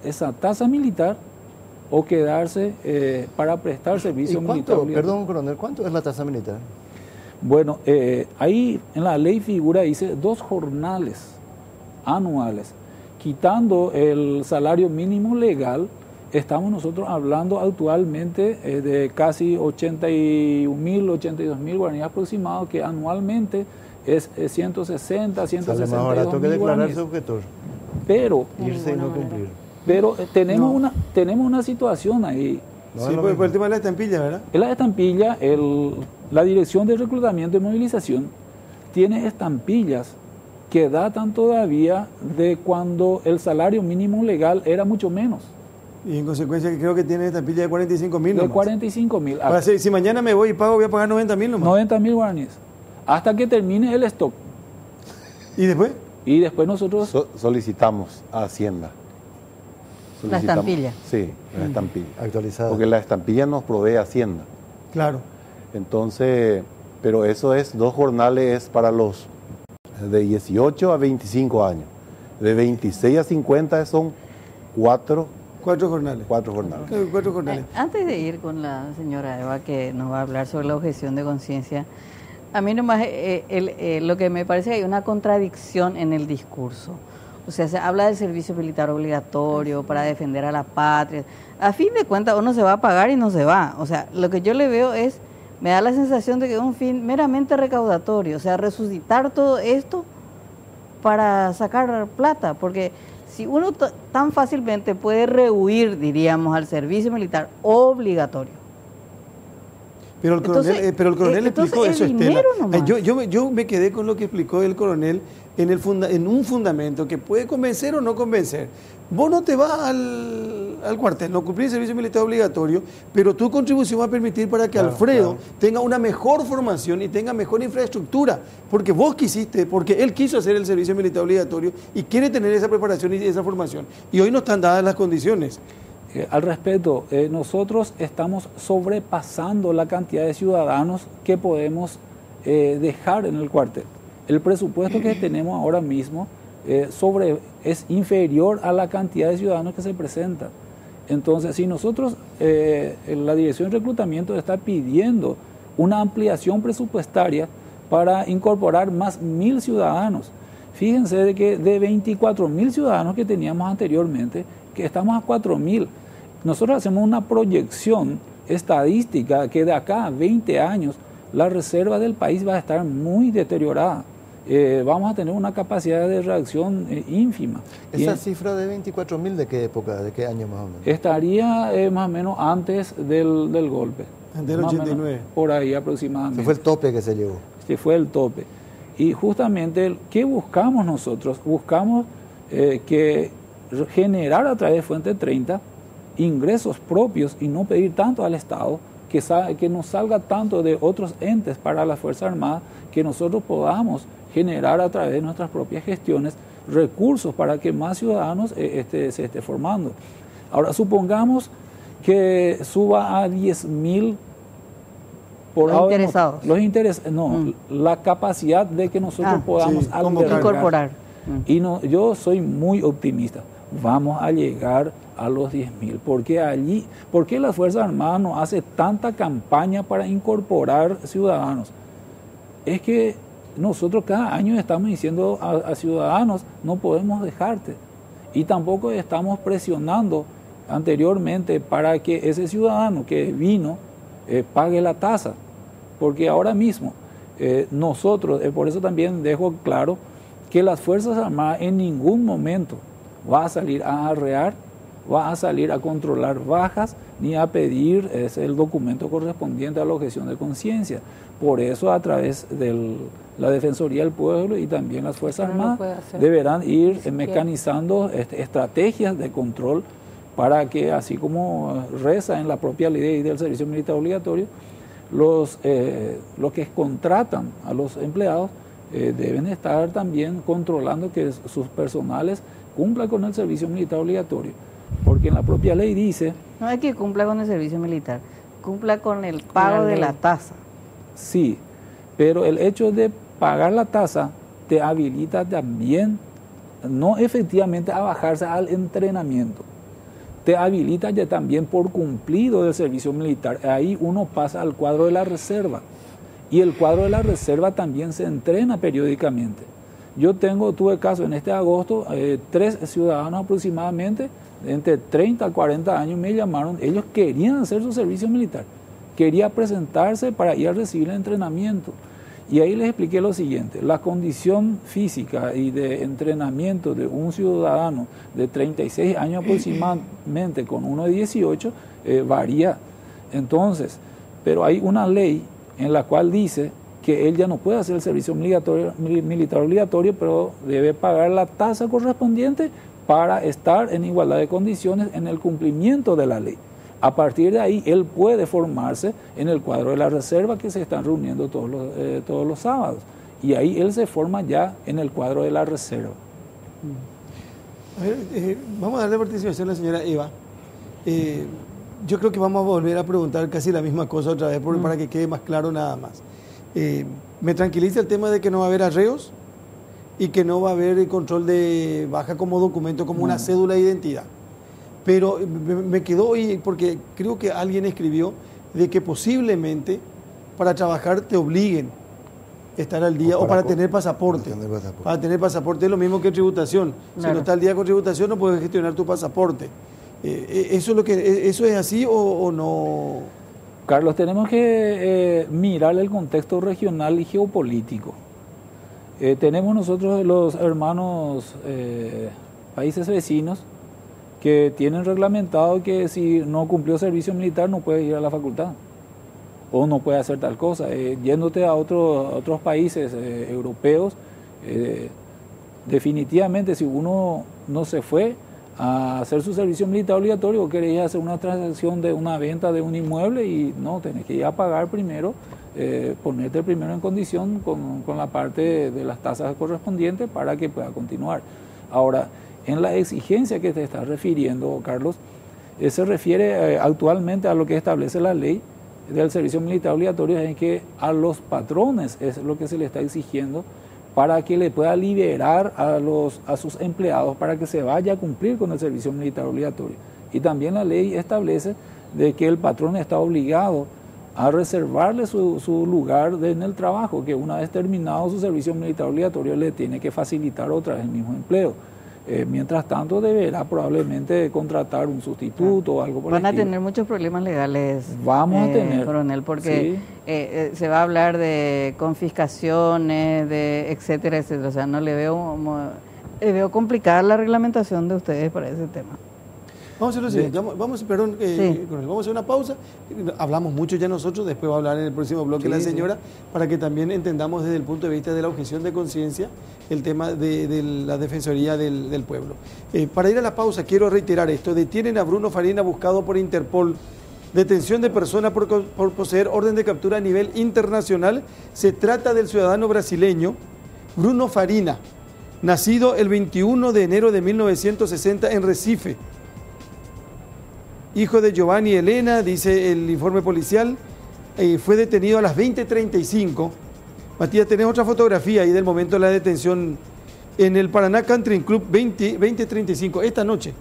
esa tasa militar o quedarse para prestar servicio militar. Perdón, coronel, ¿cuánto es la tasa militar? Bueno, ahí en la ley figura, dice 2 jornales anuales. Quitando el salario mínimo legal, estamos nosotros hablando actualmente de casi 81.000, 82.000 guaraníes aproximados, que anualmente es 160, 162.000 Sale más barato que declararse objetor. Pero irse y no cumplir. Pero tenemos una situación ahí. Sí, por el tema de la estampilla, ¿verdad? En la estampilla, la Dirección de Reclutamiento y Movilización tiene estampillas que datan todavía de cuando el salario mínimo legal era mucho menos. Y en consecuencia creo que tiene estampilla de 45.000 De 45.000. Ahora, si mañana me voy y pago, voy a pagar 90.000 nomás. 90.000 guaraníes. Hasta que termine el stock. ¿Y después? Y después nosotros solicitamos a Hacienda. La estampilla. Sí, la estampilla. Actualizada. Porque la estampilla nos provee Hacienda. Claro. Entonces, pero eso es 2 jornales para los de 18 a 25 años. De 26 a 50 son 4 jornales. 4 jornales. 4 jornales. Antes de ir con la señora Eva, que nos va a hablar sobre la objeción de conciencia, a mí nomás lo que me parece que hay una contradicción en el discurso. O sea, se habla del servicio militar obligatorio para defender a la patria. A fin de cuentas, uno se va a pagar y no se va. O sea, lo que yo le veo me da la sensación de que es un fin meramente recaudatorio. O sea, resucitar todo esto para sacar plata. Porque si uno tan fácilmente puede rehuir, diríamos, al servicio militar obligatorio. Pero el coronel explicó eso, Estela. Yo me quedé con lo que explicó el coronel en un fundamento que puede convencer o no convencer. Vos no te vas al cuartel, no cumplís el servicio militar obligatorio, pero tu contribución va a permitir para que Alfredo tenga una mejor formación y tenga mejor infraestructura, porque vos quisiste, porque él quiso hacer el servicio militar obligatorio y quiere tener esa preparación y esa formación. Y hoy no están dadas las condiciones. Al respecto, nosotros estamos sobrepasando la cantidad de ciudadanos que podemos dejar en el cuartel. El presupuesto que tenemos ahora mismo es inferior a la cantidad de ciudadanos que se presentan. Entonces, si nosotros, la Dirección de Reclutamiento está pidiendo una ampliación presupuestaria para incorporar más 1.000 ciudadanos. Fíjense de que de 24.000 ciudadanos que teníamos anteriormente, que estamos a 4.000. Nosotros hacemos una proyección estadística que de acá a 20 años la reserva del país va a estar muy deteriorada. Vamos a tener una capacidad de reacción ínfima. ¿Esa cifra de 24.000 de qué época, de qué año más o menos? Estaría más o menos antes del golpe. Del 89. Por ahí aproximadamente. Ese fue el tope que se llevó. Este fue el tope. Y justamente, ¿qué buscamos nosotros? Buscamos que generar a través de Fuente 30 ingresos propios y no pedir tanto al Estado, que nos salga tanto de otros entes para la Fuerza Armada, que nosotros podamos generar a través de nuestras propias gestiones recursos para que más ciudadanos se esté formando. Ahora, supongamos que suba a 10.000 por los interesados. La capacidad de que nosotros podamos incorporar. Y yo soy muy optimista. Vamos a llegar a los 10.000. ¿Por qué la Fuerza Armada no hace tanta campaña para incorporar ciudadanos? Es que nosotros cada año estamos diciendo a ciudadanos, no podemos dejarte. Y tampoco estamos presionando anteriormente para que ese ciudadano que vino pague la tasa. Porque ahora mismo nosotros, por eso también dejo claro que las Fuerzas Armadas en ningún momento va a salir a arrear, va a salir a controlar bajas, ni a pedir el documento correspondiente a la objeción de conciencia. Por eso, a través de la Defensoría del Pueblo y también las Fuerzas Armadas deberán ir mecanizando estrategias de control para que, así como reza en la propia ley del servicio militar obligatorio, los que contratan a los empleados deben estar también controlando que sus personales cumplan con el servicio militar obligatorio. Porque en la propia ley dice... No es que cumpla con el servicio militar, cumpla con el pago de la tasa. Sí, pero el hecho de pagar la tasa te habilita también, no efectivamente a bajarse al entrenamiento, te habilita ya también por cumplido del servicio militar. Ahí uno pasa al cuadro de la reserva y el cuadro de la reserva también se entrena periódicamente. Yo tuve caso en este agosto, 3 ciudadanos aproximadamente, entre 30 a 40 años me llamaron, ellos querían hacer su servicio militar, querían presentarse para ir a recibir el entrenamiento. Y ahí les expliqué lo siguiente: la condición física y de entrenamiento de un ciudadano de 36 años aproximadamente con uno de 18 varía. Entonces, pero hay una ley en la cual dice que él ya no puede hacer el servicio militar obligatorio, pero debe pagar la tasa correspondiente para estar en igualdad de condiciones en el cumplimiento de la ley. A partir de ahí, él puede formarse en el cuadro de la reserva que se están reuniendo todos los sábados. Y ahí él se forma ya en el cuadro de la reserva. A ver, vamos a darle participación a la señora Eva. Yo creo que vamos a volver a preguntar casi la misma cosa otra vez para que quede más claro nada más. Me tranquiliza el tema de que no va a haber arreos y que no va a haber control de baja como documento, como una cédula de identidad. Pero me quedó hoy, porque creo que alguien escribió de que posiblemente para trabajar te obliguen a estar al día o para tener pasaporte. Para tener pasaporte es lo mismo que tributación. Claro. Si no está al día con tributación no puedes gestionar tu pasaporte. ¿Eso es así o no? Carlos, tenemos que mirar el contexto regional y geopolítico. Tenemos nosotros los hermanos países vecinos que tienen reglamentado que si no cumplió servicio militar no puede ir a la facultad o no puede hacer tal cosa. Yéndote a otros países europeos, definitivamente si uno no se fue a hacer su servicio militar obligatorio o querés hacer una transacción de una venta de un inmueble y no, tenés que ir a pagar primero, ponerte primero en condición con la parte de las tasas correspondientes para que pueda continuar. Ahora, en la exigencia que te estás refiriendo, Carlos, se refiere actualmente a lo que establece la ley del servicio militar obligatorio, es que a los patrones es lo que se le está exigiendo para que le pueda liberar a sus empleados para que se vaya a cumplir con el servicio militar obligatorio. Y también la ley establece de que el patrón está obligado a reservarle su lugar en el trabajo, que una vez terminado su servicio militar obligatorio le tiene que facilitar otra vez el mismo empleo. Mientras tanto deberá probablemente contratar un sustituto o algo por el estilo. Van a tener muchos problemas legales. Vamos a tener, coronel, porque sí. Se va a hablar de confiscaciones, de etcétera, etcétera. O sea, no le veo complicada la reglamentación de ustedes para ese tema. Vamos a hacer lo siguiente, vamos a hacer una pausa, hablamos mucho ya nosotros, después va a hablar en el próximo bloque la señora, para que también entendamos desde el punto de vista de la objeción de conciencia el tema de la Defensoría del Pueblo. Para ir a la pausa quiero reiterar esto: detienen a Bruno Farina buscado por Interpol, detención de persona por poseer orden de captura a nivel internacional. Se trata del ciudadano brasileño Bruno Farina, nacido el 21 de enero de 1960 en Recife. Hijo de Giovanni y Elena, dice el informe policial, fue detenido a las 20:35. Matías, tenés otra fotografía ahí del momento de la detención en el Paraná Country Club 20:35, esta noche.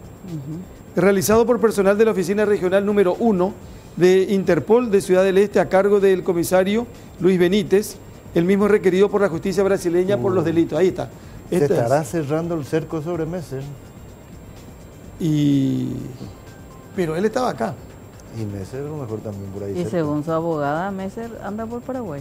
Realizado por personal de la Oficina Regional número 1 de Interpol de Ciudad del Este a cargo del comisario Luis Benítez, el mismo requerido por la justicia brasileña por los delitos. Ahí está. Se estará cerrando el cerco sobre Messer. Pero él estaba acá. Y Messer a lo mejor también por ahí. Y cerca. según su abogada, Messer anda por Paraguay.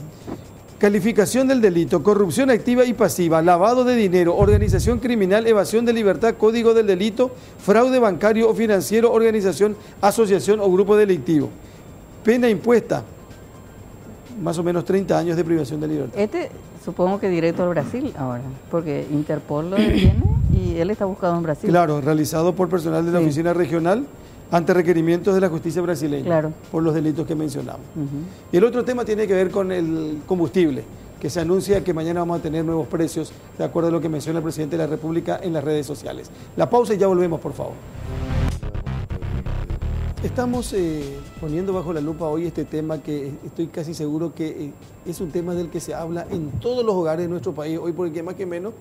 Calificación del delito, corrupción activa y pasiva, lavado de dinero, organización criminal, evasión de libertad, código del delito, fraude bancario o financiero, organización, asociación o grupo delictivo. Pena impuesta, más o menos 30 años de privación de libertad. Supongo que directo al Brasil ahora, porque Interpol lo detiene y él está buscado en Brasil. Claro, realizado por personal de la oficina regional ante requerimientos de la justicia brasileña, claro, por los delitos que mencionamos. Y el otro tema tiene que ver con el combustible, que se anuncia que mañana vamos a tener nuevos precios, de acuerdo a lo que menciona el presidente de la República en las redes sociales. La pausa y ya volvemos, por favor. Estamos poniendo bajo la lupa hoy este tema que estoy casi seguro que es un tema del que se habla en todos los hogares de nuestro país hoy, porque más que menos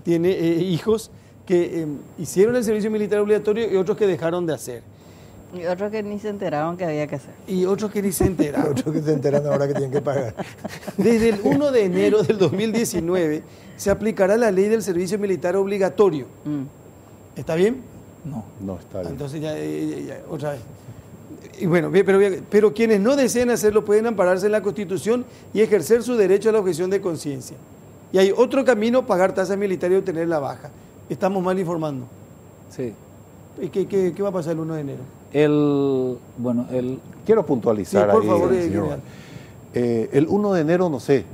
tiene hijos que hicieron el servicio militar obligatorio y otros que dejaron de hacer. Y otros que ni se enteraron que había que hacer. Y otros que ni se enteraron. Otros que se enteran ahora que tienen que pagar. Desde el 1 de enero del 2019 se aplicará la ley del servicio militar obligatorio. ¿Está bien? No está bien. Entonces ya otra vez. Y bueno, pero quienes no deseen hacerlo pueden ampararse en la Constitución y ejercer su derecho a la objeción de conciencia. Y hay otro camino, pagar tasas militares y obtener la baja. Estamos mal informando. Sí. ¿Y qué va a pasar el 1 de enero? Quiero puntualizar. Sí, por ahí, favor, señor. El 1 de enero, no sé,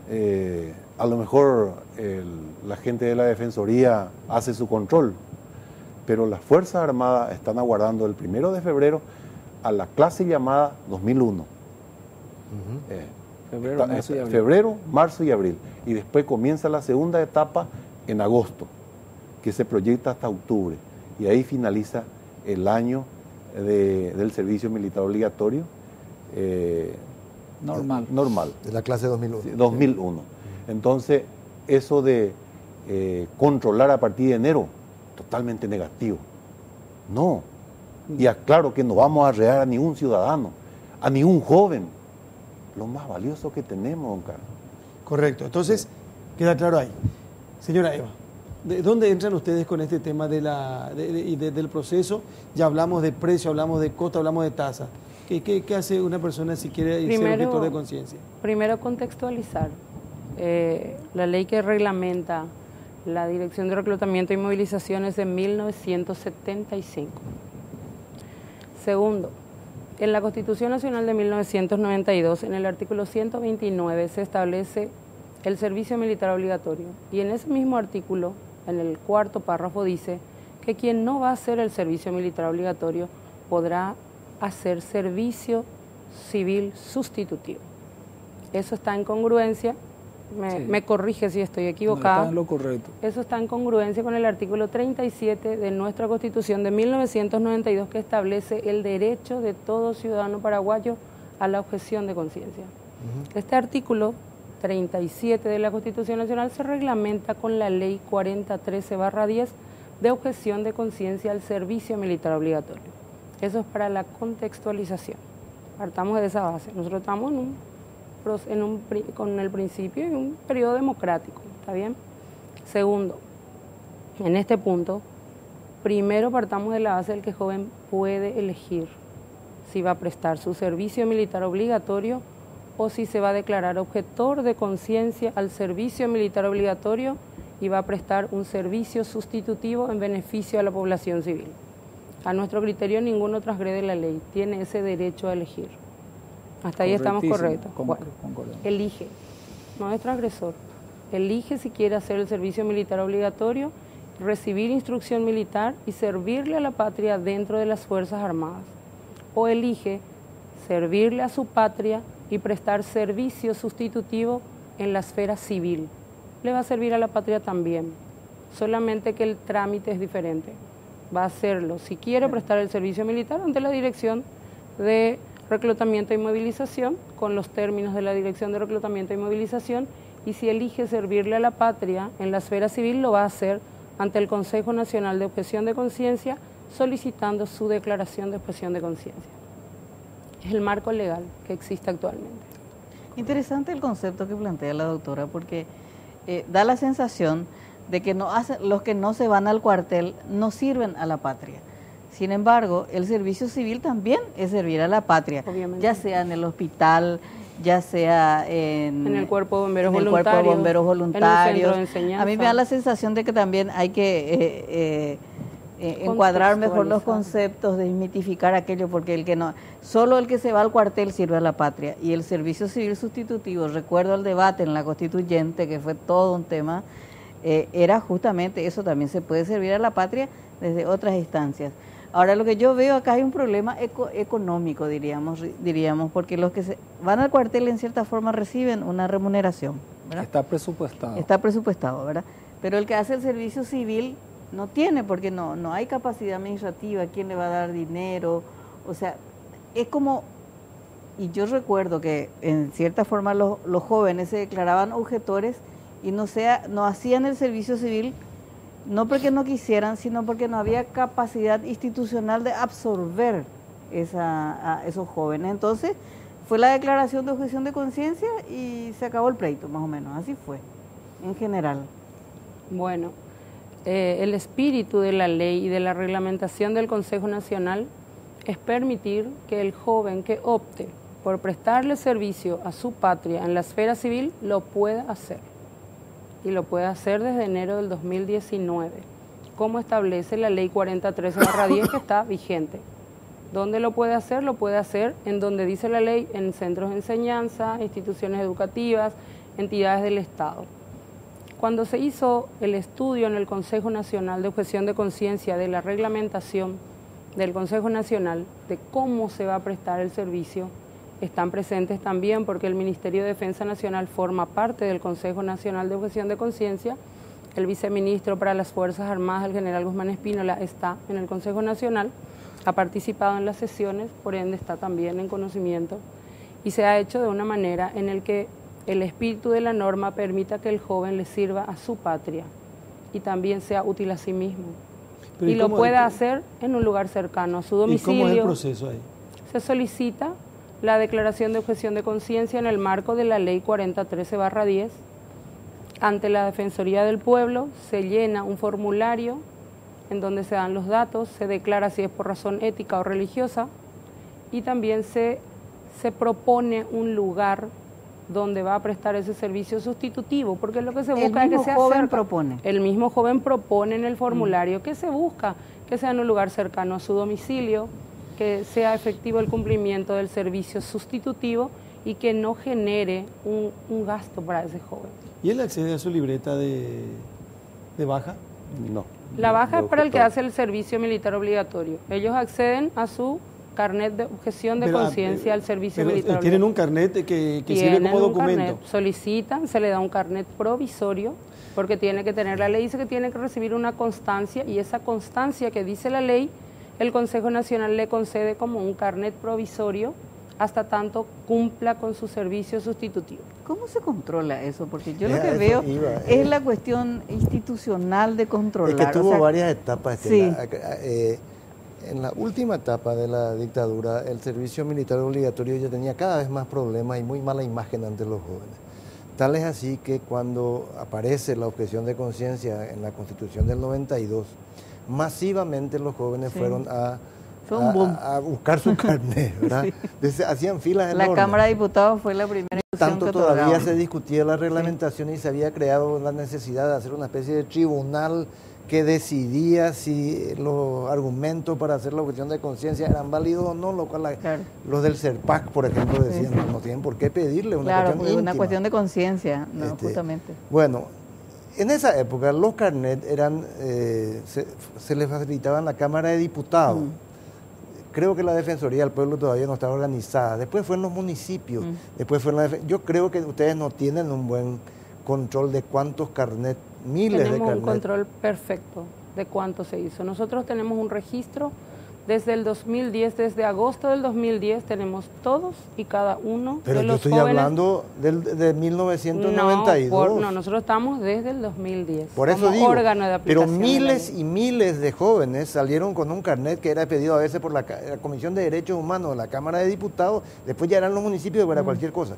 a lo mejor la gente de la Defensoría hace su control, pero las Fuerzas Armadas están aguardando el 1 de febrero a la clase llamada 2001. Febrero, marzo y abril. Y después comienza la segunda etapa en agosto, que se proyecta hasta octubre. Y ahí finaliza el año del servicio militar obligatorio normal. De la clase 2001. Sí, 2001. Entonces, eso de controlar a partir de enero, totalmente negativo. No. Y aclaro que no vamos a arrear a ningún ciudadano, a ningún joven. Lo más valioso que tenemos, don Carlos. Correcto. Entonces, queda claro ahí. Señora Eva, ¿de dónde entran ustedes con este tema del proceso? Ya hablamos de precio, hablamos de costo, hablamos de tasa. ¿Qué hace una persona si quiere ser objetor de conciencia? Primero, contextualizar. La ley que reglamenta la Dirección de Reclutamiento y Movilizaciones de 1975. Segundo, en la Constitución Nacional de 1992, en el artículo 129, se establece el servicio militar obligatorio. Y en ese mismo artículo, en el cuarto párrafo, dice que quien no va a hacer el servicio militar obligatorio podrá hacer servicio civil sustitutivo. Eso está en congruencia, me corrige si estoy equivocada. No, está en lo correcto. Eso está en congruencia con el artículo 37 de nuestra Constitución de 1992, que establece el derecho de todo ciudadano paraguayo a la objeción de conciencia. Este artículo 37 de la Constitución Nacional se reglamenta con la Ley 4013/10 de objeción de conciencia al servicio militar obligatorio. Eso es para la contextualización. Partamos de esa base. Nosotros estamos con el principio y un periodo democrático, ¿está bien? Segundo, en este punto, primero partamos de la base del que el joven puede elegir si va a prestar su servicio militar obligatorio o si se va a declarar objetor de conciencia al servicio militar obligatorio y va a prestar un servicio sustitutivo en beneficio a la población civil. A nuestro criterio, ninguno transgrede la ley, tiene ese derecho a elegir. Hasta ahí estamos correctos. Bueno, elige, no es transgresor. Elige si quiere hacer el servicio militar obligatorio, recibir instrucción militar y servirle a la patria dentro de las Fuerzas Armadas. O elige servirle a su patria y prestar servicio sustitutivo en la esfera civil. Le va a servir a la patria también. solamente que el trámite es diferente. Va a hacerlo, si quiere prestar el servicio militar, ante la Dirección de Reclutamiento y Movilización, con los términos de la Dirección de Reclutamiento y Movilización, y si elige servirle a la patria en la esfera civil, lo va a hacer ante el Consejo Nacional de Objeción de Conciencia, solicitando su declaración de objeción de conciencia. Es el marco legal que existe actualmente. Interesante el concepto que plantea la doctora, porque da la sensación de que los que no se van al cuartel no sirven a la patria. Sin embargo, el servicio civil también es servir a la patria, obviamente, ya sea en el hospital, ya sea en el cuerpo de bomberos voluntarios, en un centro de enseñanza. A mí me da la sensación de que también hay que encuadrar mejor los conceptos, desmitificar aquello, porque solo el que se va al cuartel sirve a la patria, y el servicio civil sustitutivo, recuerdo el debate en la Constituyente, que fue todo un tema, era justamente eso, también se puede servir a la patria desde otras instancias. Ahora, lo que yo veo acá hay un problema económico, diríamos, porque los que van al cuartel en cierta forma reciben una remuneración, ¿verdad? Está presupuestado. Está presupuestado, ¿verdad? Pero el que hace el servicio civil no tiene, porque no hay capacidad administrativa, ¿quién le va a dar dinero? O sea, es como, y yo recuerdo que en cierta forma los jóvenes se declaraban objetores y no hacían el servicio civil, no porque no quisieran, sino porque no había capacidad institucional de absorber a esos jóvenes. Entonces, fue la declaración de objeción de conciencia y se acabó el pleito, más o menos. Así fue, en general. Bueno, el espíritu de la ley y de la reglamentación del Consejo Nacional es permitir que el joven que opte por prestarle servicio a su patria en la esfera civil lo pueda hacer. Y lo puede hacer desde enero del 2019, como establece la ley 4013/10 que está vigente. ¿Dónde lo puede hacer? Lo puede hacer en donde dice la ley, en centros de enseñanza, instituciones educativas, entidades del Estado. Cuando se hizo el estudio en el Consejo Nacional de Objeción de Conciencia de la reglamentación del Consejo Nacional de cómo se va a prestar el servicio, están presentes también porque el Ministerio de Defensa Nacional forma parte del Consejo Nacional de Objeción de Conciencia. El viceministro para las Fuerzas Armadas, el general Guzmán Espínola, está en el Consejo Nacional, ha participado en las sesiones, por ende está también en conocimiento, y se ha hecho de una manera en el que el espíritu de la norma permita que el joven le sirva a su patria y también sea útil a sí mismo. Y lo pueda hacer en un lugar cercano a su domicilio. ¿Y cómo es el proceso ahí? Se solicita la declaración de objeción de conciencia en el marco de la ley 4013/10. Ante la Defensoría del Pueblo se llena un formulario en donde se dan los datos, se declara si es por razón ética o religiosa, y también se propone un lugar donde va a prestar ese servicio sustitutivo, porque lo que se busca es que sea cerca. El mismo joven propone en el formulario que se busca, que sea en un lugar cercano a su domicilio, que sea efectivo el cumplimiento del servicio sustitutivo y que no genere un gasto para ese joven. ¿Y él accede a su libreta de baja? No. La baja es para el que hace el servicio militar obligatorio. Ellos acceden a su carnet de objeción de conciencia al servicio militar obligatorio. ¿Tienen un carnet que sirve como documento? Carnet, solicitan, se le da un carnet provisorio, porque tiene que tener, la ley dice que tiene que recibir una constancia, y esa constancia que dice la ley, el Consejo Nacional le concede como un carnet provisorio hasta tanto cumpla con su servicio sustitutivo. ¿Cómo se controla eso? Porque yo lo que veo es la cuestión institucional de controlar. Es que tuvo varias etapas. Sí. En la última etapa de la dictadura, el servicio militar obligatorio ya tenía cada vez más problemas y muy mala imagen ante los jóvenes. Tal es así que cuando aparece la objeción de conciencia en la Constitución del 92, masivamente los jóvenes fueron a buscar su carnet, ¿verdad? Sí. Hacían filas enormes. La Cámara de Diputados fue la primera. Tanto todavía se discutía la reglamentación, y se había creado la necesidad de hacer una especie de tribunal que decidía si los argumentos para hacer la objeción de conciencia eran válidos o no, lo cual los del CERPAC, por ejemplo, decían no tienen por qué pedirle una cuestión íntima. Una cuestión de conciencia, justamente. Bueno, en esa época los carnets eran, se les facilitaban la Cámara de Diputados. Creo que la Defensoría del Pueblo todavía no estaba organizada. Después fue en los municipios. Después fue yo creo que ustedes no tienen un buen control de cuántos carnet, miles de carnet. Tenemos un control perfecto de cuánto se hizo. Nosotros tenemos un registro desde el 2010, desde agosto del 2010 tenemos todos y cada uno Pero de los jóvenes. Pero yo estoy hablando de 1992. No, nosotros estamos desde el 2010. Por eso como digo, órgano de pero aplicación miles y miles de jóvenes salieron con un carnet que era pedido a veces por la Comisión de Derechos Humanos de la Cámara de Diputados, después ya eran los municipios para cualquier cosa.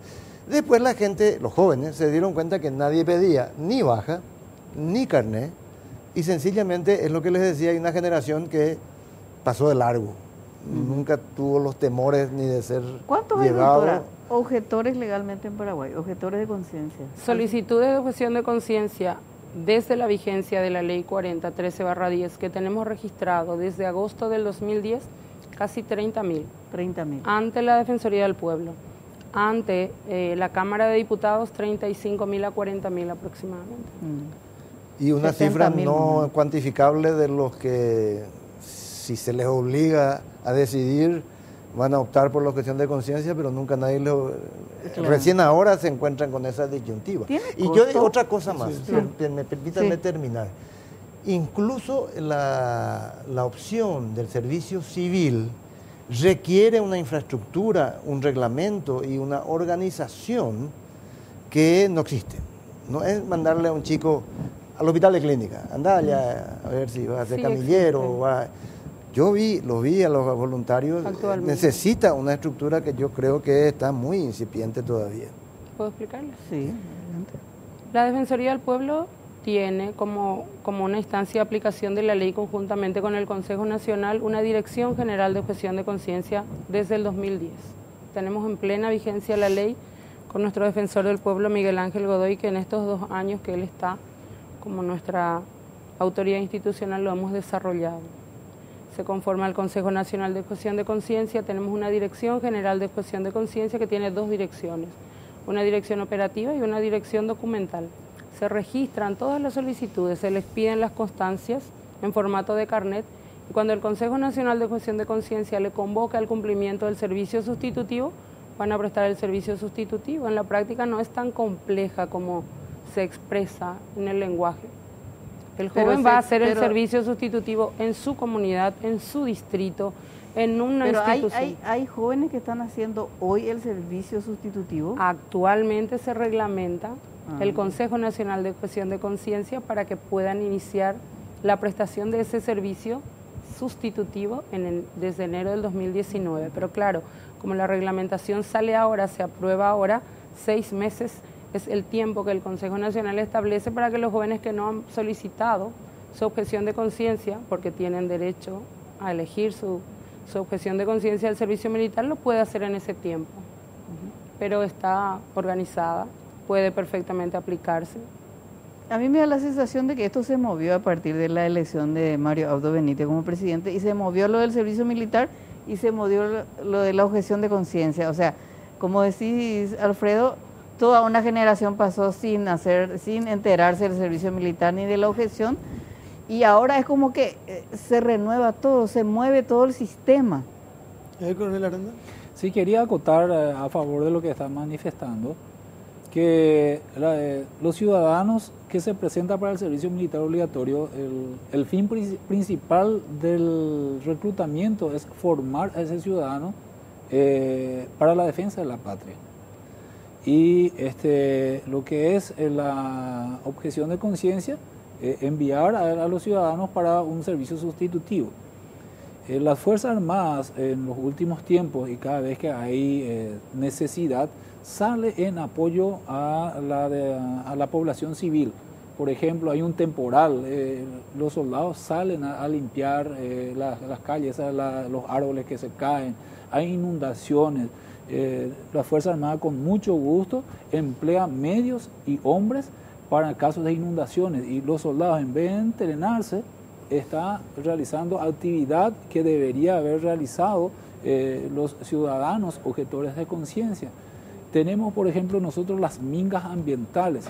Después la gente, los jóvenes, se dieron cuenta que nadie pedía ni baja, ni carnet, y sencillamente es lo que les decía, hay una generación que pasó de largo. Nunca tuvo los temores ni de ser ¿Cuántos llevado. hay, doctora, objetores legalmente en Paraguay, objetores de conciencia? Solicitudes de objeción de conciencia desde la vigencia de la Ley 4013/10 que tenemos registrado desde agosto del 2010, casi 30.000. 30.000. Ante la Defensoría del Pueblo. Ante la Cámara de Diputados, 35.000 a 40.000 aproximadamente. Y una cifra 70.000 no cuantificable de los que, si se les obliga a decidir, van a optar por la objeción de conciencia, pero nunca nadie lo... Claro. Recién ahora se encuentran con esa disyuntiva. ¿Tiene Y yo costo? otra cosa más, Sí. permítanme Sí. terminar. Incluso la opción del servicio civil requiere una infraestructura, un reglamento y una organización que no existe. No es mandarle a un chico al hospital de clínica, anda allá a ver si va a ser Sí, camillero. existe. Yo los vi a los voluntarios, Actualmente. necesita una estructura que yo creo que está muy incipiente todavía. ¿Puedo explicarles? Sí, adelante. La Defensoría del Pueblo tiene como una instancia de aplicación de la ley conjuntamente con el Consejo Nacional una Dirección General de Objeción de Conciencia desde el 2010. Tenemos en plena vigencia la ley con nuestro defensor del pueblo, Miguel Ángel Godoy, que en estos 2 años que él está como nuestra autoridad institucional lo hemos desarrollado. Se conforma el Consejo Nacional de Objeción de Conciencia, tenemos una Dirección General de Objeción de Conciencia que tiene 2 direcciones, una dirección operativa y una dirección documental. Se registran todas las solicitudes, se les piden las constancias en formato de carnet y cuando el Consejo Nacional de Objeción de Conciencia le convoca al cumplimiento del servicio sustitutivo, van a prestar el servicio sustitutivo. En la práctica no es tan compleja como se expresa en el lenguaje. El joven va a hacer el servicio sustitutivo en su comunidad, en su distrito, en una institución. Hay jóvenes que están haciendo hoy el servicio sustitutivo. Actualmente se reglamenta el Consejo Nacional de Objeción de Conciencia para que puedan iniciar la prestación de ese servicio sustitutivo desde enero del 2019. Pero claro, como la reglamentación sale ahora, se aprueba ahora, 6 meses es el tiempo que el Consejo Nacional establece para que los jóvenes que no han solicitado su objeción de conciencia, porque tienen derecho a elegir su objeción de conciencia del servicio militar, lo puede hacer en ese tiempo. Pero está organizada, puede perfectamente aplicarse. A mí me da la sensación de que esto se movió a partir de la elección de Mario Abdo Benítez como presidente y se movió lo del servicio militar y se movió lo de la objeción de conciencia. O sea, como decís, Alfredo, toda una generación pasó sin enterarse del servicio militar ni de la objeción y ahora es como que se renueva todo, se mueve todo el sistema. Coronel Aranda. Sí, quería acotar a favor de lo que están manifestando, que los ciudadanos que se presentan para el servicio militar obligatorio, el fin principal del reclutamiento es formar a ese ciudadano para la defensa de la patria. Y lo que es la objeción de conciencia, enviar a los ciudadanos para un servicio sustitutivo. Las Fuerzas Armadas en los últimos tiempos y cada vez que hay necesidad, sale en apoyo a la población civil. Por ejemplo, hay un temporal, los soldados salen a limpiar las calles, los árboles que se caen, hay inundaciones. La Fuerza Armada con mucho gusto emplea medios y hombres para casos de inundaciones y los soldados, en vez de entrenarse, está realizando actividad que debería haber realizado los ciudadanos objetores de conciencia. Tenemos, por ejemplo, nosotros las mingas ambientales,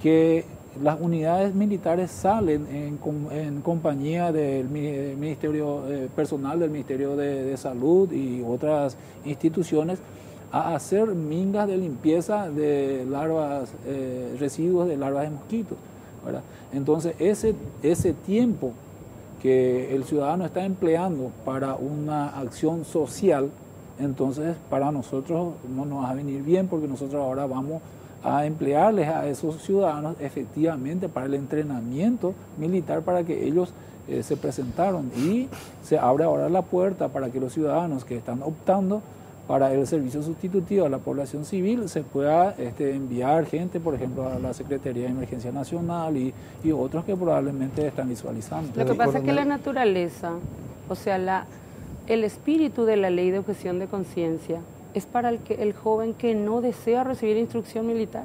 que las unidades militares salen en compañía del Ministerio Personal del Ministerio de Salud y otras instituciones a hacer mingas de limpieza de larvas, residuos de larvas de mosquitos, ¿verdad? Entonces ese tiempo que el ciudadano está empleando para una acción social, entonces para nosotros no nos va a venir bien, porque nosotros ahora vamos a emplearles a esos ciudadanos efectivamente para el entrenamiento militar, para que ellos se presentaron, y se abre ahora la puerta para que los ciudadanos que están optando para el servicio sustitutivo a la población civil se pueda enviar gente, por ejemplo, a la Secretaría de Emergencia Nacional y otros que probablemente están visualizando. Lo que pasa es que la naturaleza, o sea, el espíritu de la ley de objeción de conciencia es para el joven que no desea recibir instrucción militar.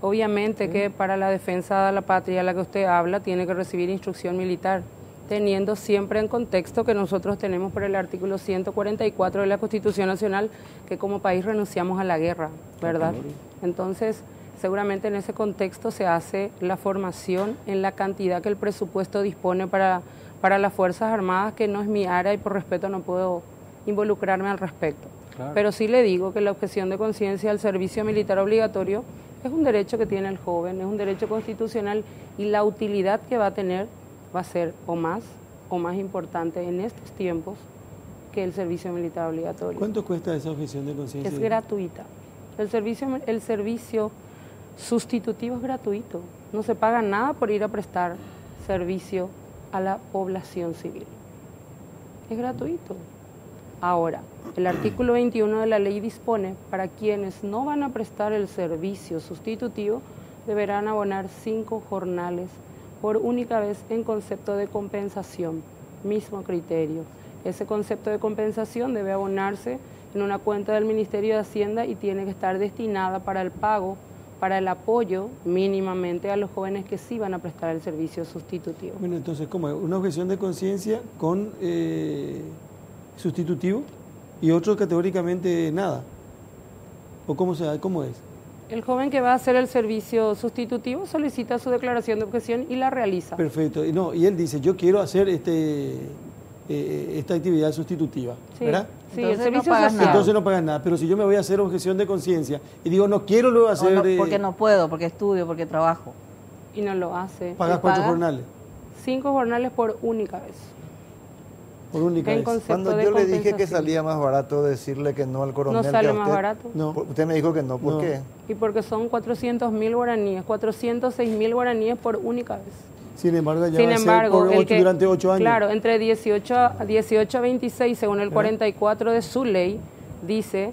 Obviamente que para la defensa de la patria, a la que usted habla, tiene que recibir instrucción militar, teniendo siempre en contexto que nosotros tenemos por el artículo 144 de la Constitución Nacional que como país renunciamos a la guerra, ¿verdad? Entonces, seguramente en ese contexto se hace la formación en la cantidad que el presupuesto dispone para las Fuerzas Armadas, que no es mi área y por respeto no puedo involucrarme al respecto. Claro. Pero sí le digo que la objeción de conciencia al servicio militar obligatorio es un derecho que tiene el joven, es un derecho constitucional, y la utilidad que va a tener va a ser o más importante en estos tiempos que el servicio militar obligatorio. ¿Cuánto cuesta esa objeción de conciencia? Es gratuita. El servicio sustitutivo es gratuito. No se paga nada por ir a prestar servicio a la población civil. Es gratuito. Ahora, el artículo 21 de la ley dispone para quienes no van a prestar el servicio sustitutivo deberán abonar 5 jornales por única vez en concepto de compensación, mismo criterio. Ese concepto de compensación debe abonarse en una cuenta del Ministerio de Hacienda y tiene que estar destinada para el pago, para el apoyo mínimamente a los jóvenes que sí van a prestar el servicio sustitutivo. Bueno, entonces, ¿cómo es? ¿Una objeción de conciencia con sustitutivo y otro categóricamente nada? ¿O cómo es? El joven que va a hacer el servicio sustitutivo solicita su declaración de objeción y la realiza. Perfecto. Y él dice, yo quiero hacer esta actividad sustitutiva, sí, ¿verdad? Sí, entonces el servicio no social. Entonces no pagas nada. Pero si yo me voy a hacer objeción de conciencia y digo, no quiero luego hacer... No, porque no puedo, porque estudio, porque trabajo. Y no lo hace. ¿Pagas cuántos jornales? 5 jornales por única vez. Por única vez. Cuando yo le dije que salía más barato decirle que no al coronel... ¿No sale más barato? No. Usted me dijo que no, ¿por qué? Y porque son 400.000 guaraníes, 406.000 guaraníes por única vez. Sin embargo, ya va a ser por durante 8 años. Claro, entre 18 a 26, según el 44 de su ley, dice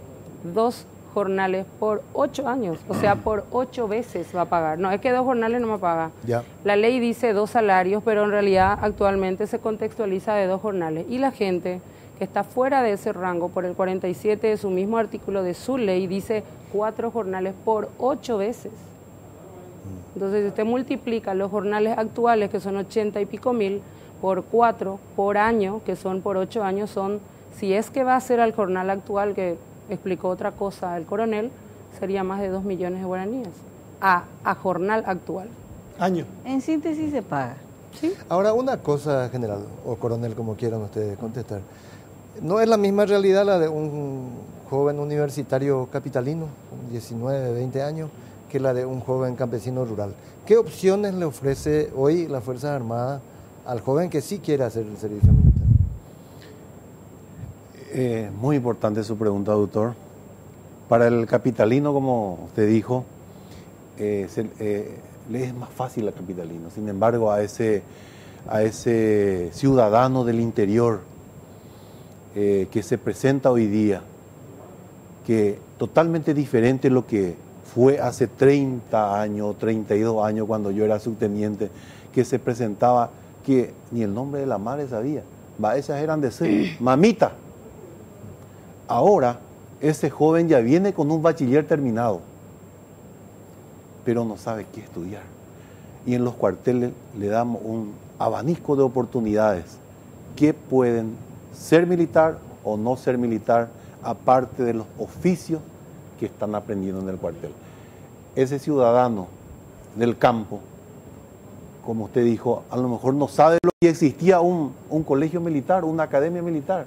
2 jornales por 8 años, o sea, por 8 veces va a pagar. No, es que 2 jornales no me paga. Ya. La ley dice 2 salarios, pero en realidad actualmente se contextualiza de 2 jornales. Y la gente que está fuera de ese rango, por el 47 de su mismo artículo de su ley, dice 4 jornales por 8 veces. Entonces, si usted multiplica los jornales actuales, que son 80 y pico mil, por 4 por año, que son por 8 años, son, si es que va a ser al jornal actual, que explicó otra cosa el coronel, sería más de 2 millones de guaraníes a jornal actual. Año. En síntesis se paga. ¿Sí? Ahora, una cosa, general, o coronel, como quieran ustedes contestar. No es la misma realidad la de un joven universitario capitalino, con 19, 20 años, que la de un joven campesino rural. ¿Qué opciones le ofrece hoy las Fuerzas Armadas al joven que sí quiere hacer el servicio militar? Muy importante su pregunta, doctor. Para el capitalino, como usted dijo, le es más fácil al capitalino. Sin embargo, a ese ciudadano del interior que se presenta hoy día, que totalmente diferente lo que fue hace 30 años, 32 años, cuando yo era subteniente, que se presentaba, que ni el nombre de la madre sabía. Esas eran de ser mamita. Ahora, ese joven ya viene con un bachiller terminado, pero no sabe qué estudiar. Y en los cuarteles le damos un abanico de oportunidades que pueden ser militar o no ser militar, aparte de los oficios que están aprendiendo en el cuartel. Ese ciudadano del campo, como usted dijo, a lo mejor no sabe lo que existía un colegio militar, una academia militar.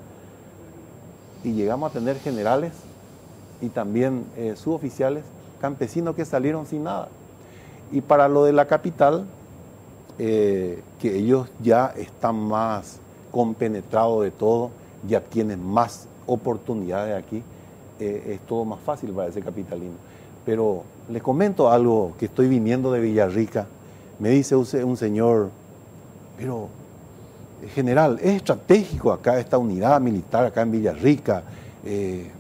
Y llegamos a tener generales y también suboficiales, campesinos que salieron sin nada. Y para lo de la capital, que ellos ya están más compenetrados de todo, ya tienen más oportunidades aquí, es todo más fácil para ese capitalino. Pero les comento algo, que estoy viniendo de Villarrica. Me dice un señor, pero general, es estratégico acá esta unidad militar acá en Villarrica, tiene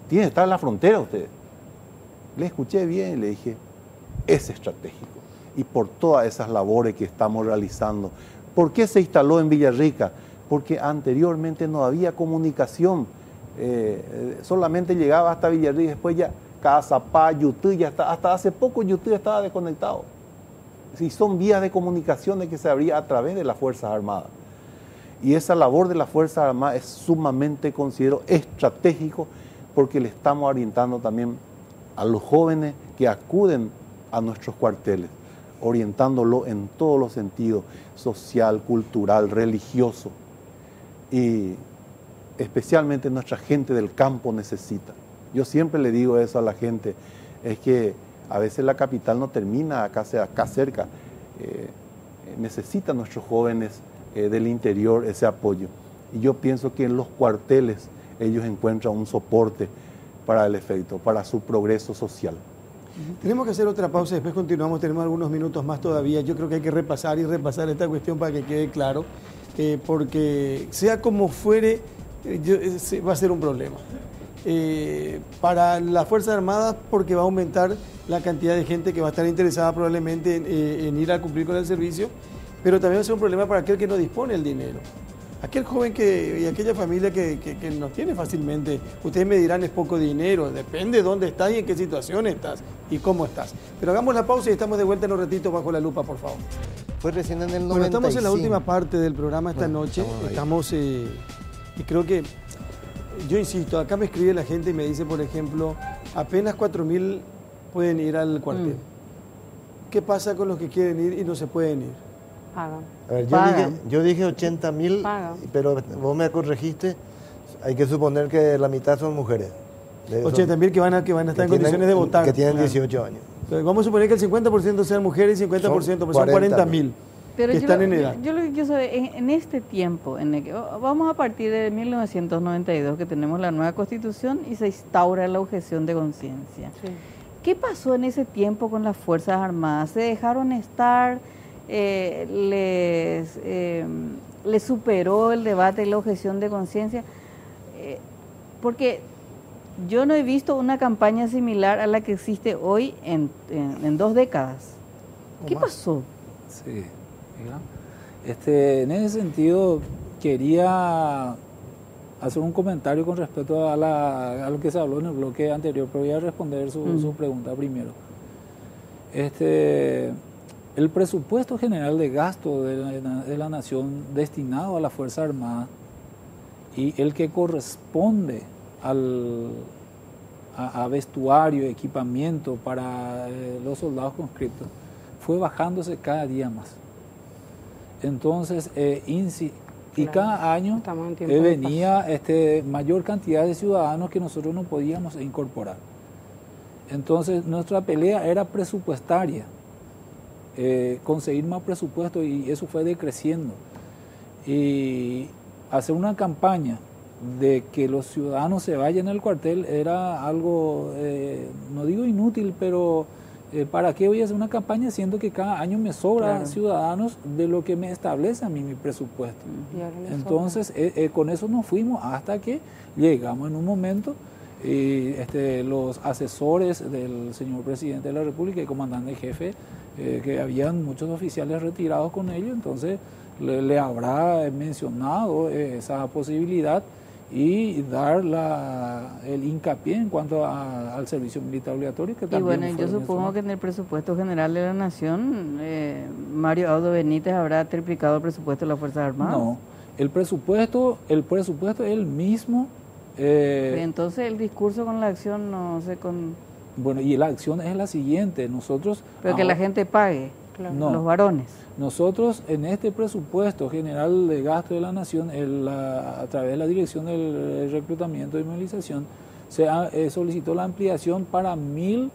que estar en la frontera usted. Le escuché bien y le dije, es estratégico. Y por todas esas labores que estamos realizando. ¿Por qué se instaló en Villarrica? Porque anteriormente no había comunicación, solamente llegaba hasta Villarrica y después ya Cazapá, Yutú, ya hasta hace poco Yutú estaba desconectado. Sí, son vías de comunicaciones que se abría a través de las Fuerzas Armadas. Y esa labor de las Fuerzas Armadas es sumamente, considero, estratégico, porque le estamos orientando también a los jóvenes que acuden a nuestros cuarteles, orientándolo en todos los sentidos, social, cultural, religioso. Y especialmente nuestra gente del campo necesita. Yo siempre le digo eso a la gente, es que a veces la capital no termina acá cerca, necesitan nuestros jóvenes del interior ese apoyo. Y yo pienso que en los cuarteles ellos encuentran un soporte para el efecto, para su progreso social. Tenemos que hacer otra pausa, después continuamos, tenemos algunos minutos más todavía. Yo creo que hay que repasar esta cuestión para que quede claro, porque sea como fuere, va a ser un problema. Para las Fuerzas Armadas, porque va a aumentar la cantidad de gente que va a estar interesada probablemente en ir a cumplir con el servicio, pero también va a ser un problema para aquel que no dispone el dinero. Aquel joven y aquella familia que no tiene fácilmente, ustedes me dirán es poco dinero, depende de dónde estás y en qué situación estás y cómo estás. Pero hagamos la pausa y estamos de vuelta en un ratito bajo la lupa, por favor. Fue recién en el 95. Bueno, estamos en la última parte del programa esta noche, estamos y creo que, yo insisto, acá me escribe la gente y me dice, por ejemplo, apenas 4.000 pueden ir al cuartel. ¿Qué pasa con los que quieren ir y no se pueden ir? Pagan. A ver, yo dije 80.000, pero vos me corregiste, hay que suponer que la mitad son mujeres. 80.000 que van a estar en condiciones de votar. Que tienen 18 años. Entonces, vamos a suponer que el 50% sean mujeres y 50%, pero son 40.000 que están en edad. Yo lo que quiero saber, en este tiempo, en el que vamos a partir de 1992, que tenemos la nueva Constitución y se instaura la objeción de conciencia. Sí. ¿Qué pasó en ese tiempo con las Fuerzas Armadas? ¿Se dejaron estar? ¿Les superó el debate y la objeción de conciencia? Porque yo no he visto una campaña similar a la que existe hoy en 2 décadas. ¿Qué pasó? Sí, en ese sentido quería hacer un comentario con respecto a lo que se habló en el bloque anterior, pero voy a responder su pregunta primero. El presupuesto general de gasto de la nación destinado a la Fuerza Armada y el que corresponde a vestuario, equipamiento para los soldados conscriptos, fue bajándose cada día más. Entonces, y cada año venía mayor cantidad de ciudadanos que nosotros no podíamos incorporar. Entonces, nuestra pelea era presupuestaria, conseguir más presupuesto, y eso fue decreciendo. Y hacer una campaña de que los ciudadanos se vayan al cuartel era algo, no digo inútil, pero ¿para qué voy a hacer una campaña siendo que cada año me sobra ciudadanos de lo que me establece a mí mi presupuesto? Entonces, con eso nos fuimos hasta que llegamos en un momento y los asesores del señor presidente de la República y comandante jefe, que habían muchos oficiales retirados con ellos, entonces le habrá mencionado esa posibilidad y dar el hincapié en cuanto al servicio militar obligatorio. Que también, y bueno, yo supongo que en el presupuesto general de la Nación, Mario Audo Benítez habrá triplicado el presupuesto de las Fuerzas Armadas. No, el presupuesto es el mismo. Entonces el discurso con la acción no sé con... Bueno, y la acción es la siguiente, nosotros... Pero que la gente pague, no, los varones. Nosotros en este presupuesto general de gasto de la Nación, a través de la Dirección del Reclutamiento y Movilización, se solicitó la ampliación para 1.000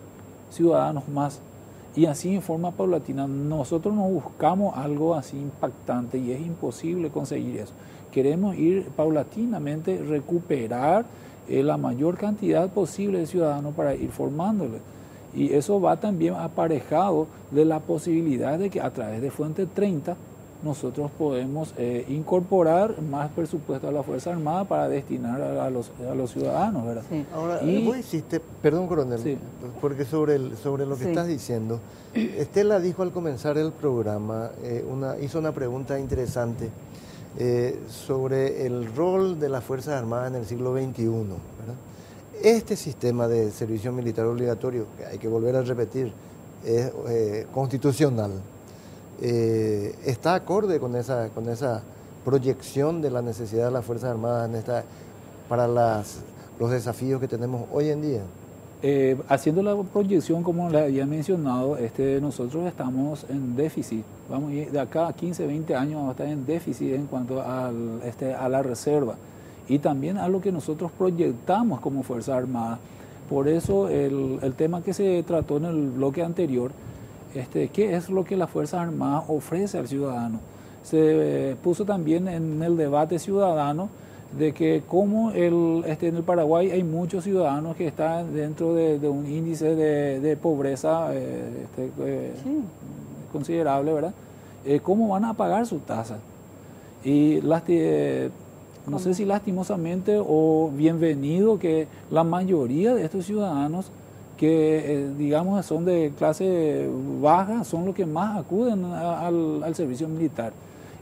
ciudadanos más. Y así en forma paulatina. Nosotros no buscamos algo así impactante y es imposible conseguir eso. Queremos ir paulatinamente, recuperar la mayor cantidad posible de ciudadanos para ir formándoles. Y eso va también aparejado de la posibilidad de que a través de Fuente 30 nosotros podemos incorporar más presupuesto a la Fuerza Armada para destinar a los ciudadanos, ¿verdad? Sí. Ahora, vos hiciste, perdón, coronel, sí, porque sobre lo que estás diciendo, Estela dijo al comenzar el programa, hizo una pregunta interesante sobre el rol de las Fuerzas Armadas en el siglo XXI, ¿verdad? Este sistema de servicio militar obligatorio, que hay que volver a repetir, es constitucional. ¿Está acorde con esa proyección de la necesidad de las Fuerzas Armadas para los desafíos que tenemos hoy en día? Haciendo la proyección, como le había mencionado, nosotros estamos en déficit. Vamos a ir de acá a 15, 20 años vamos a estar en déficit en cuanto a la reserva y también a lo que nosotros proyectamos como Fuerzas Armadas. Por eso el tema que se trató en el bloque anterior, ¿qué es lo que las Fuerzas Armadas ofrece al ciudadano? Se puso también en el debate ciudadano de que como en el Paraguay hay muchos ciudadanos que están dentro de un índice de pobreza considerable, ¿verdad? ¿Cómo van a pagar su tasa? Y no sé si lastimosamente o bienvenido que la mayoría de estos ciudadanos que digamos son de clase baja son los que más acuden al servicio militar.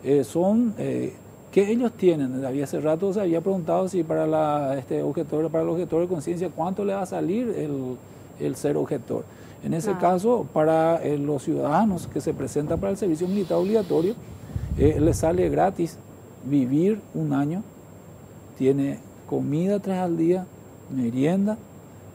¿Qué ellos tienen? Hace rato se había preguntado si para el objetor de conciencia cuánto le va a salir el ser objetor. En ese caso, para los ciudadanos que se presentan para el servicio militar obligatorio, les sale gratis vivir un año, tiene comida 3 al día, merienda,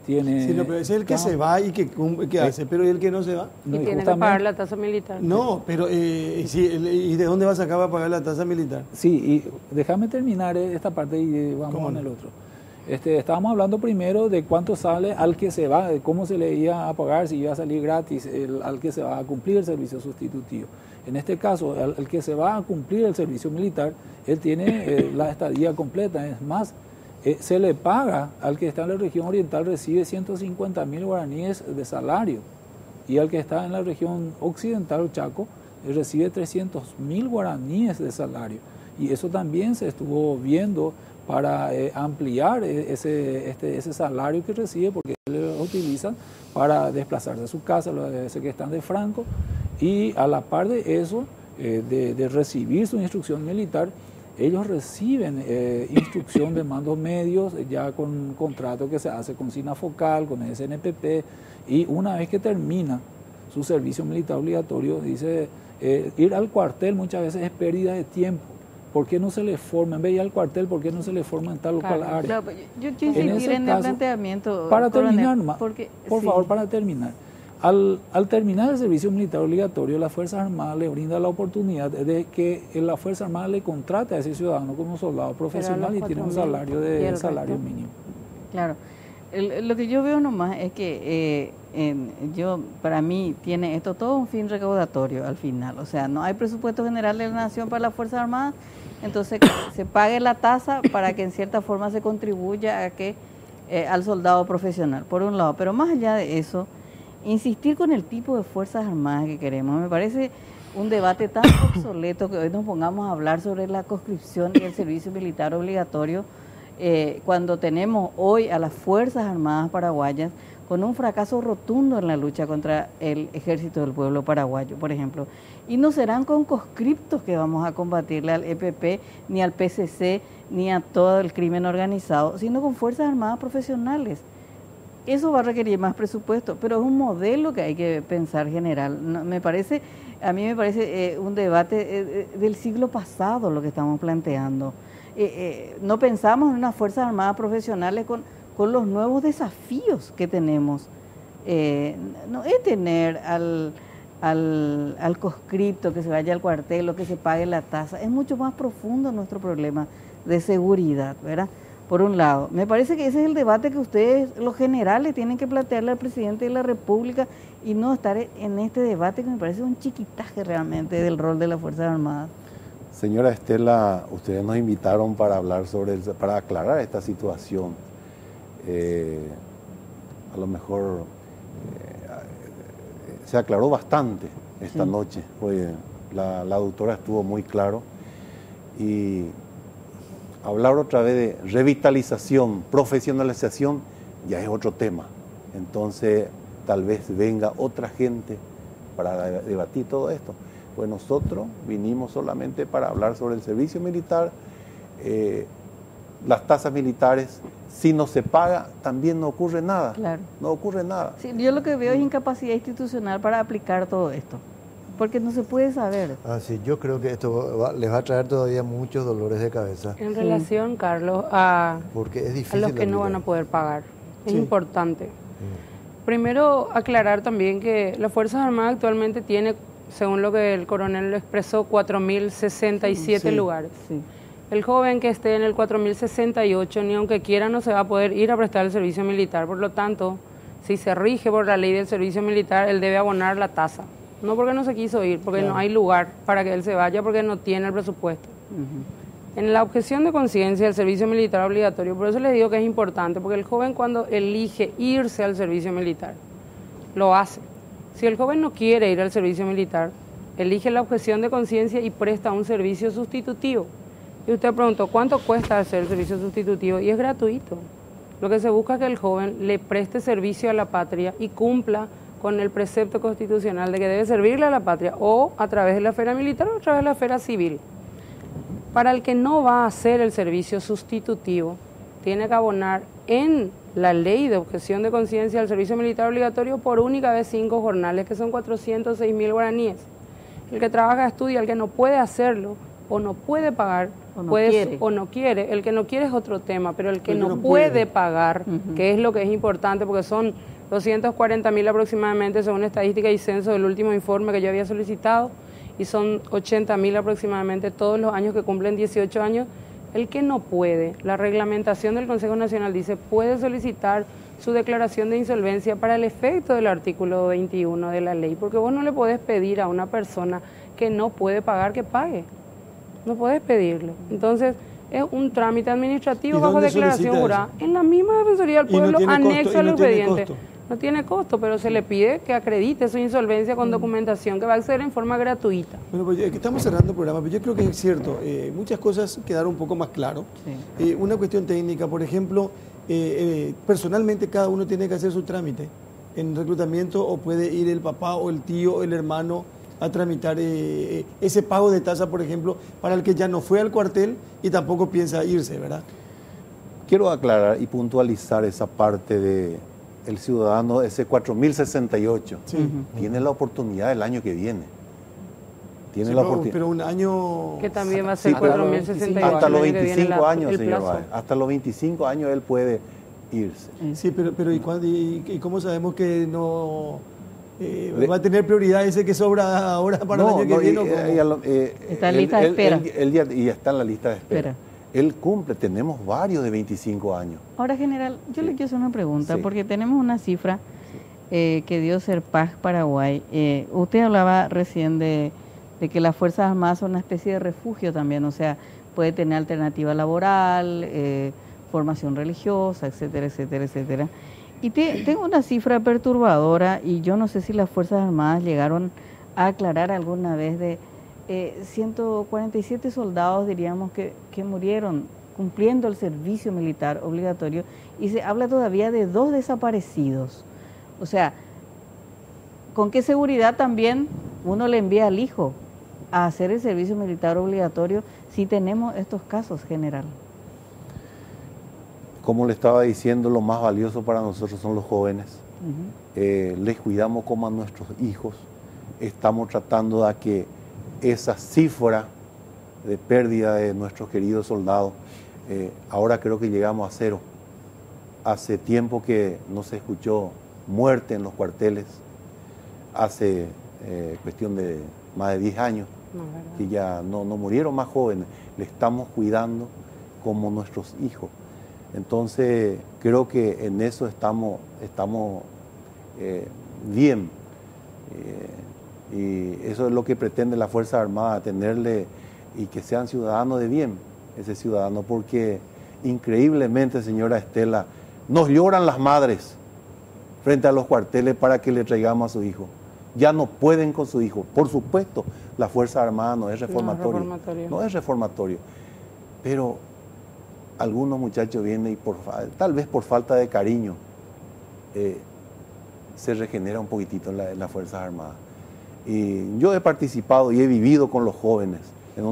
tiene... Sí, no, pero es el que se va y que hace, pero ¿y el que no se va? Y tiene que pagar la tasa militar. No, pero ¿y de dónde va a sacar para pagar la tasa militar? Sí, y déjame terminar esta parte y vamos con el otro. Estábamos hablando primero de cuánto sale al que se va, de cómo se le iba a pagar, si iba a salir gratis al que se va a cumplir el servicio sustitutivo. En este caso, el que se va a cumplir el servicio militar, él tiene la estadía completa, es más, se le paga al que está en la región oriental, recibe 150.000 guaraníes de salario, y al que está en la región occidental, Chaco, recibe 300.000 guaraníes de salario. Y eso también se estuvo viendo para ampliar ese salario que recibe, porque lo utilizan para desplazarse a su casa, los que están de franco, y a la par de eso, de recibir su instrucción militar, ellos reciben instrucción de mandos medios, ya con un contrato que se hace con SINAFOCAL, con SNPP, y una vez que termina su servicio militar obligatorio, dice, ir al cuartel muchas veces es pérdida de tiempo. ¿Por qué no se le forma, en vez de ir al cuartel, por qué no se le forma en tal o cual área? Claro, yo insistir en el planteamiento. Para terminar, por favor, para terminar. Al terminar el servicio militar obligatorio, las Fuerzas Armadas le brinda la oportunidad de que la Fuerza Armada le contrate a ese ciudadano como soldado profesional y tiene un salario mínimo. Claro. Lo que yo veo nomás es que para mí tiene esto todo un fin recaudatorio al final. O sea, no hay presupuesto general de la Nación para las Fuerzas Armadas, entonces se pague la tasa para que en cierta forma se contribuya a que al soldado profesional, por un lado. Pero más allá de eso, insistir con el tipo de Fuerzas Armadas que queremos, me parece un debate tan obsoleto que hoy nos pongamos a hablar sobre la conscripción y el servicio militar obligatorio, cuando tenemos hoy a las Fuerzas Armadas paraguayas con un fracaso rotundo en la lucha contra el Ejército del Pueblo Paraguayo, por ejemplo. Y no serán con conscriptos que vamos a combatirle al EPP, ni al PCC, ni a todo el crimen organizado, sino con Fuerzas Armadas profesionales. Eso va a requerir más presupuesto, pero es un modelo que hay que pensar general. A mí me parece un debate del siglo pasado lo que estamos planteando. No pensamos en unas Fuerzas Armadas profesionales con los nuevos desafíos que tenemos. No es tener al conscripto que se vaya al cuartel o que se pague la tasa. Es mucho más profundo nuestro problema de seguridad, ¿verdad? por un lado. Me parece que ese es el debate que ustedes, los generales, tienen que plantearle al presidente de la República y no estar en este debate que me parece un chiquitaje realmente del rol de las Fuerzas Armadas. Señora Estela, ustedes nos invitaron para hablar para aclarar esta situación. A lo mejor se aclaró bastante esta noche. Hoy la doctora estuvo muy claro y hablar otra vez de revitalización, profesionalización, ya es otro tema. Entonces, tal vez venga otra gente para debatir todo esto. Pues nosotros vinimos solamente para hablar sobre el servicio militar, las tasas militares. Si no se paga, también no ocurre nada. Claro. No ocurre nada. Sí, yo lo que veo es incapacidad institucional para aplicar todo esto, porque no se puede saber. Sí, yo creo que esto les va a traer todavía muchos dolores de cabeza. En relación, Carlos, porque es difícil a los que no van a poder pagar. Es importante. Primero, aclarar también que las Fuerzas Armadas actualmente tiene, según lo que el coronel lo expresó, 4.067 lugares. Sí. El joven que esté en el 4.068, ni aunque quiera, no se va a poder ir a prestar el servicio militar. Por lo tanto, si se rige por la ley del servicio militar, él debe abonar la tasa. No porque no se quiso ir, porque no hay lugar para que él se vaya, porque no tiene el presupuesto. En la objeción de conciencia del servicio militar obligatorio, por eso les digo que es importante, porque el joven cuando elige irse al servicio militar, lo hace. Si el joven no quiere ir al servicio militar, elige la objeción de conciencia y presta un servicio sustitutivo. Y usted preguntó, ¿cuánto cuesta hacer el servicio sustitutivo? Y es gratuito. Lo que se busca es que el joven le preste servicio a la patria y cumpla con el precepto constitucional de que debe servirle a la patria o a través de la esfera militar o a través de la esfera civil. Para el que no va a hacer el servicio sustitutivo, tiene que abonar en la ley de objeción de conciencia al servicio militar obligatorio por única vez 5 jornales, que son 406.000 guaraníes. El que trabaja estudia, el que no puede hacerlo o no puede pagar, o no quiere. El que no quiere es otro tema, pero el que no puede pagar, que es lo que es importante, porque son 240.000 aproximadamente según estadística y censo del último informe que yo había solicitado, y son 80.000 aproximadamente todos los años que cumplen 18 años. El que no puede, la reglamentación del Consejo Nacional dice, puede solicitar su declaración de insolvencia para el efecto del artículo 21 de la ley, porque vos no le podés pedir a una persona que no puede pagar que pague. No puedes pedirle. Entonces, es un trámite administrativo bajo declaración jurada. En la misma Defensoría del Pueblo, anexo al expediente. No tiene costo, pero se le pide que acredite su insolvencia con documentación que va a acceder en forma gratuita. Bueno, pues estamos cerrando el programa, pero yo creo que es cierto. Muchas cosas quedaron un poco más claro. Sí. Una cuestión técnica, por ejemplo, personalmente cada uno tiene que hacer su trámite en reclutamiento, o puede ir el papá o el tío o el hermano a tramitar ese pago de tasa, por ejemplo, para el que ya no fue al cuartel y tampoco piensa irse, ¿verdad? Quiero aclarar y puntualizar esa parte de el ciudadano, ese 4.068, tiene la oportunidad el año que viene. Tiene la oportunidad. Pero un año... Que también va a ser 4.068. Hasta los 25 años, señor Báez. Hasta los 25 años él puede irse. Sí, pero ¿y cómo sabemos que no... va a tener prioridad ese que sobra ahora para el año que viene? Está en lista de espera. Y está en la lista de espera. Él cumple, tenemos varios de 25 años. Ahora, general, yo le quiero hacer una pregunta, porque tenemos una cifra que dio Serpaz Paraguay. Usted hablaba recién de que las Fuerzas Armadas son una especie de refugio también, o sea, puede tener alternativa laboral, formación religiosa, etcétera, etcétera, etcétera. Y tengo una cifra perturbadora, y yo no sé si las Fuerzas Armadas llegaron a aclarar alguna vez de 147 soldados, diríamos, que murieron cumpliendo el servicio militar obligatorio, y se habla todavía de 2 desaparecidos. O sea, ¿con qué seguridad también uno le envía al hijo a hacer el servicio militar obligatorio si tenemos estos casos, general? Como le estaba diciendo, lo más valioso para nosotros son los jóvenes. Les cuidamos como a nuestros hijos. Estamos tratando de que esa cifra de pérdida de nuestros queridos soldados, ahora creo que llegamos a 0. Hace tiempo que no se escuchó muerte en los cuarteles, hace cuestión de más de 10 años, que ya no murieron más jóvenes. Le estamos cuidando como nuestros hijos. Entonces, creo que en eso estamos bien. Y eso es lo que pretende la Fuerza Armada, tenerle y que sean ciudadanos de bien, ese ciudadano, porque increíblemente, señora Estela, nos lloran las madres frente a los cuarteles para que le traigamos a su hijo. Ya no pueden con su hijo. Por supuesto, la Fuerza Armada no es reformatorio. No es reformatorio. Pero algunos muchachos vienen y tal vez por falta de cariño se regenera un poquitito en las Fuerzas Armadas. Y yo he participado y he vivido con los jóvenes en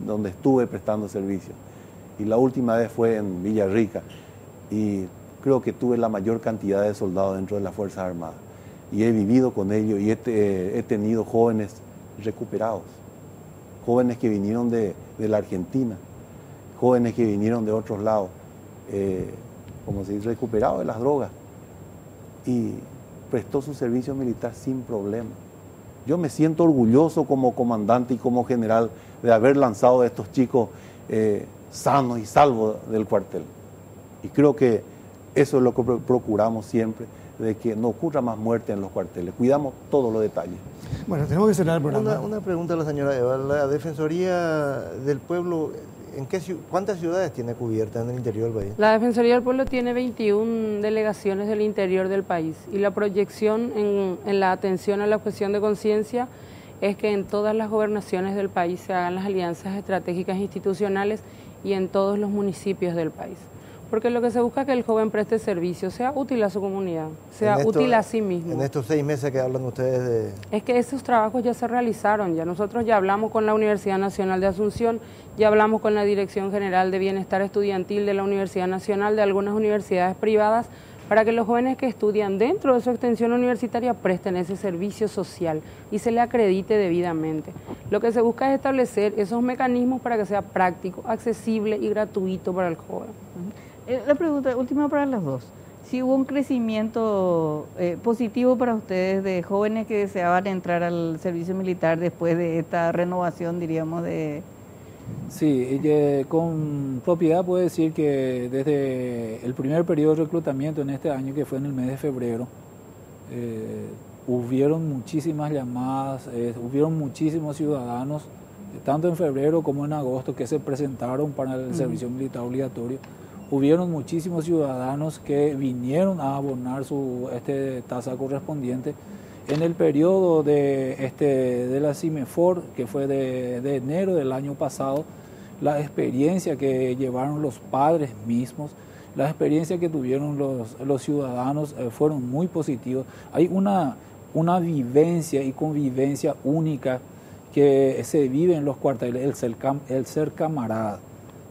donde estuve prestando servicio. Y la última vez fue en Villarrica. Y creo que tuve la mayor cantidad de soldados dentro de las Fuerzas Armadas. Y he vivido con ellos y he tenido jóvenes recuperados. Jóvenes que vinieron de la Argentina. Jóvenes que vinieron de otros lados. Como se dice, recuperados de las drogas. Y prestó su servicio militar sin problema. Yo me siento orgulloso como comandante y como general de haber lanzado a estos chicos sanos y salvos del cuartel. Y creo que eso es lo que procuramos siempre, de que no ocurra más muerte en los cuarteles. Cuidamos todos los detalles. Bueno, tenemos que cerrar el programa. Una pregunta a la señora Eva. La Defensoría del Pueblo, ¿cuántas ciudades tiene cubiertas en el interior del país? La Defensoría del Pueblo tiene 21 delegaciones del interior del país y la proyección en la atención a la objeción de conciencia es que en todas las gobernaciones del país se hagan las alianzas estratégicas institucionales y en todos los municipios del país. Porque lo que se busca es que el joven preste servicio, sea útil a su comunidad, sea útil a sí mismo. En estos 6 meses que hablan ustedes de... Es que esos trabajos ya se realizaron, nosotros ya hablamos con la Universidad Nacional de Asunción, ya hablamos con la Dirección General de Bienestar Estudiantil de la Universidad Nacional, de algunas universidades privadas, para que los jóvenes que estudian dentro de su extensión universitaria presten ese servicio social y se le acredite debidamente. Lo que se busca es establecer esos mecanismos para que sea práctico, accesible y gratuito para el joven. La pregunta última para las dos. Si hubo un crecimiento positivo para ustedes de jóvenes que deseaban entrar al servicio militar después de esta renovación, diríamos, de... Sí, con propiedad puedo decir que desde el primer periodo de reclutamiento en este año, que fue en el mes de febrero, hubieron muchísimas llamadas, hubieron muchísimos ciudadanos, tanto en febrero como en agosto, que se presentaron para el servicio militar obligatorio. Hubieron muchísimos ciudadanos que vinieron a abonar su tasa correspondiente. En el periodo de la CIMEFOR, que fue de enero del año pasado, la experiencia que llevaron los padres mismos, la experiencia que tuvieron los ciudadanos fueron muy positivos. Hay una vivencia y convivencia única que se vive en los cuarteles, el ser camarada.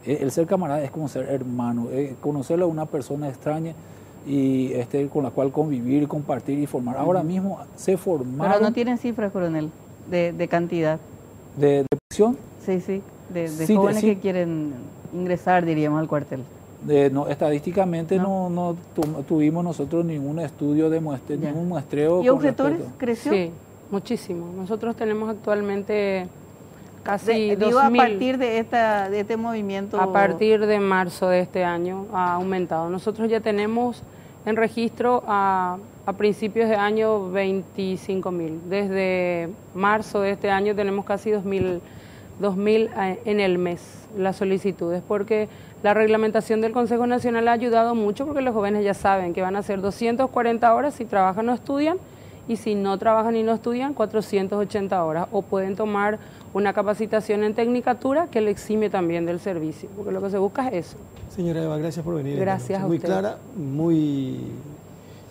El ser camarada es como ser hermano, conocerle a una persona extraña y con la cual convivir y compartir y formar. Ahora mismo se formaron... Pero no tienen cifras, coronel, de cantidad. ¿De prisión? Sí, de jóvenes que quieren ingresar, diríamos, al cuartel. No, estadísticamente no tuvimos nosotros ningún estudio de ningún muestreo. ¿Y objetores creció? Sí, muchísimo. Nosotros tenemos actualmente... casi 2.000. A partir de este movimiento... A partir de marzo de este año ha aumentado. Nosotros ya tenemos en registro a principios de año 25.000. Desde marzo de este año tenemos casi 2.000 en el mes las solicitudes, porque la reglamentación del Consejo Nacional ha ayudado mucho, porque los jóvenes ya saben que van a hacer 240 horas si trabajan o estudian, y si no trabajan y no estudian, 480 horas, o pueden tomar una capacitación en tecnicatura que le exime también del servicio, porque lo que se busca es eso. Señora Eva, gracias por venir. Gracias a muy usted. Clara, muy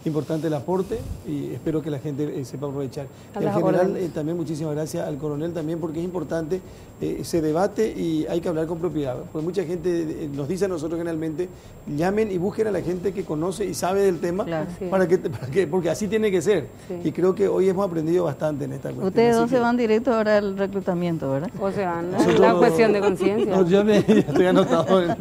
importante el aporte y espero que la gente sepa aprovechar. En general, también muchísimas gracias al coronel también, porque es importante ese debate y hay que hablar con propiedad, porque mucha gente nos dice a nosotros generalmente, llamen y busquen a la gente que conoce y sabe del tema, claro, sí, porque así tiene que ser. Sí. Y creo que hoy hemos aprendido bastante en esta cuestión. Ustedes dos se van directo ahora al reclutamiento, ¿verdad? O sea, es la cuestión de conciencia. No, yo estoy anotado.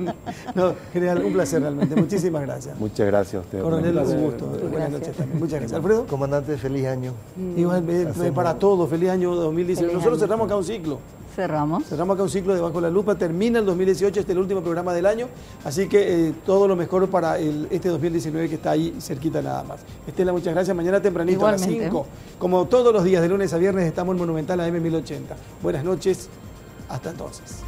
No, general, un placer realmente. Muchísimas gracias. Muchas gracias a usted. Coronel, un gusto. buenas noches también. Muchas gracias. Alfredo. Comandante, feliz año. Igualmente, para todos, feliz año 2019. Nosotros cerramos acá un ciclo. Cerramos Cerramos acá un ciclo de Bajo la Lupa, termina el 2018, este es el último programa del año, así que todo lo mejor para este 2019 que está ahí cerquita nada más. Estela, muchas gracias, mañana tempranito igualmente. A las 5, como todos los días de lunes a viernes estamos en Monumental AM 1080. Buenas noches, hasta entonces.